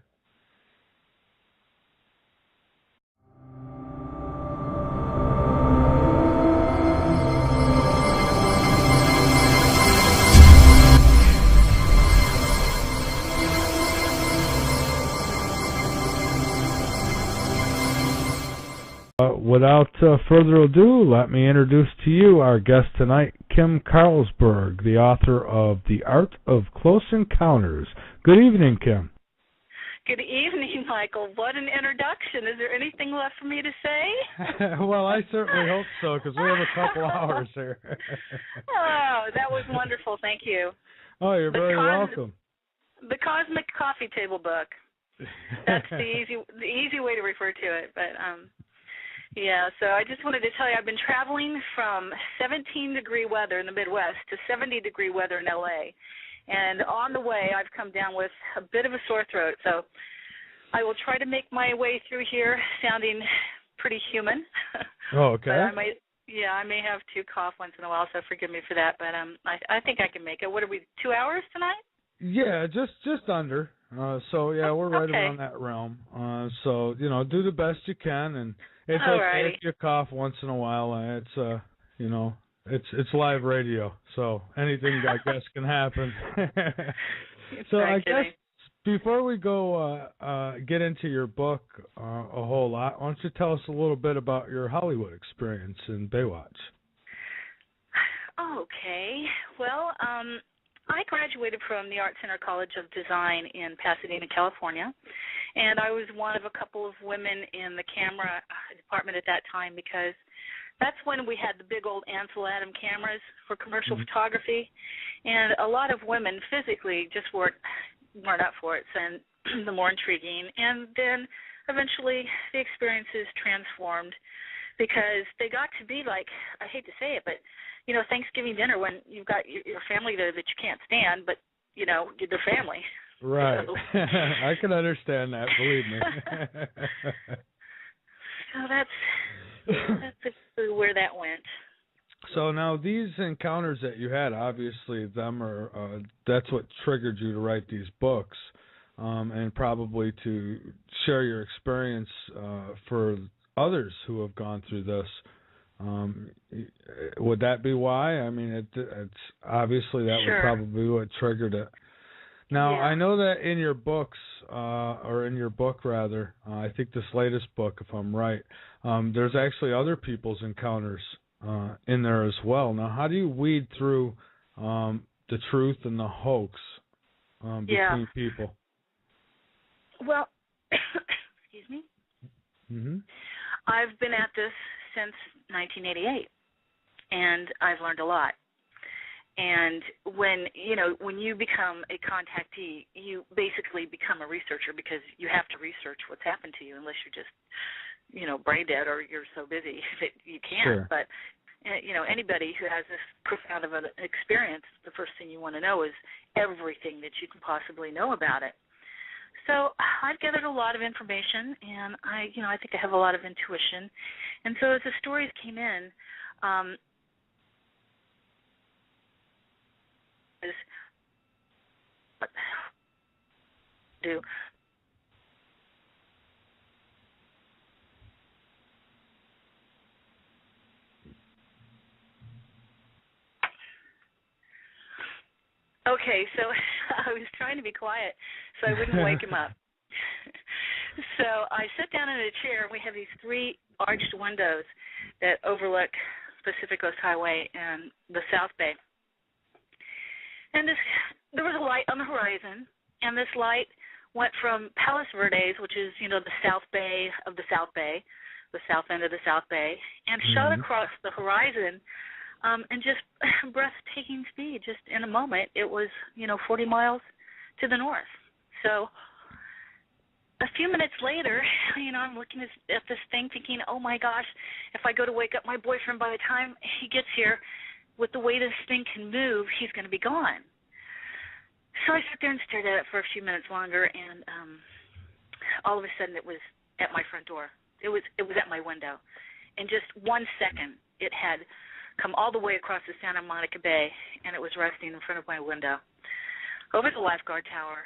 Without further ado, let me introduce to you our guest tonight, Kim Carlsberg, the author of The Art of Close Encounters. Good evening, Kim. Good evening, Michael. What an introduction. Is there anything left for me to say? Well, I certainly hope so, because we have a couple hours here. Oh, that was wonderful. Thank you. Oh, you're very welcome. The Cosmic Coffee Table book. That's the easy way to refer to it. But yeah, so I just wanted to tell you I've been traveling from 17-degree weather in the Midwest to 70-degree weather in L.A., and on the way I've come down with a bit of a sore throat, so I will try to make my way through here sounding pretty human. Oh, okay. But I may have to cough once in a while, so forgive me for that, but I think I can make it. What are we, 2 hours tonight? Yeah, just under. So yeah, we're right around that realm. So do the best you can, and it's okay if you cough once in a while. It's live radio, so anything I guess can happen. So I guess before we go get into your book a whole lot, why don't you tell us a little bit about your Hollywood experience in Baywatch? Okay. Well, I graduated from the Art Center College of Design in Pasadena, California, and I was one of a couple of women in the camera department at that time, because that's when we had the big old Ansel Adam cameras for commercial photography, and a lot of women physically just weren't up for it, and the more intriguing. And then eventually the experiences transformed, because they got to be like, I hate to say it, but Thanksgiving dinner, when you've got your family there that you can't stand, but you're their family. Right. So. I can understand that, believe me. So that's where that went. So now these encounters that you had, obviously that's what triggered you to write these books, and probably to share your experience for others who have gone through this. Would that be why? I mean, it's obviously that would probably be what triggered it. Now, I know that in your books, or in your book rather, I think this latest book, if I'm right, there's actually other people's encounters in there as well. Now, how do you weed through the truth and the hoax between people? Well, excuse me. I've been at this since 1988, and I've learned a lot. And when you become a contactee, you basically become a researcher because you have to research what's happened to you, unless you're just, brain dead or you're so busy that you can't. Sure. But anybody who has this profound of an experience, the first thing you want to know is everything that you can possibly know about it. So I've gathered a lot of information, and I think I have a lot of intuition. And so as the stories came in, do okay, so I was trying to be quiet so I wouldn't wake him up. So I sat down in a chair, and we have these 3 arched windows that overlook Pacific Coast Highway and the South Bay. And there was a light on the horizon, and this light went from Palos Verdes, which is, the South Bay of the South Bay, the south end of the South Bay, and shot across the horizon and just breathtaking speed. Just in a moment, it was, 40 miles to the north. So a few minutes later, I'm looking at this thing thinking, oh, my gosh, if I go to wake up my boyfriend, by the time he gets here, with the way this thing can move, he's going to be gone. So I sat there and stared at it for a few minutes longer, and all of a sudden it was at my front door. It was at my window. In just 1 second, it had come all the way across the Santa Monica Bay, and it was resting in front of my window. Over the lifeguard tower,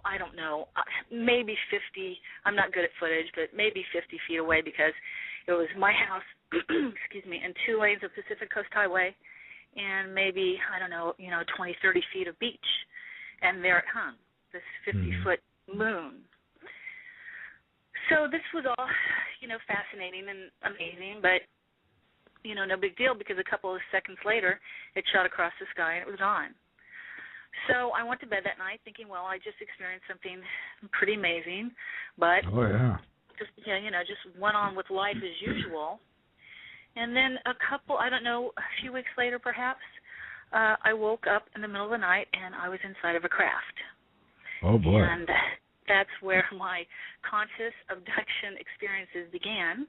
I don't know, maybe 50, I'm not good at footage, but maybe 50 feet away, because it was my house, excuse me, and 2 lanes of Pacific Coast Highway, and maybe, 20, 30 feet of beach. And there it hung, this 50-foot moon. So this was all, fascinating and amazing, but, no big deal, because a couple of seconds later, it shot across the sky and it was gone. So I went to bed that night thinking, well, I just experienced something pretty amazing, but just went on with life as usual. And then a few weeks later perhaps, I woke up in the middle of the night and I was inside of a craft. Oh, boy. And that's where my conscious abduction experiences began.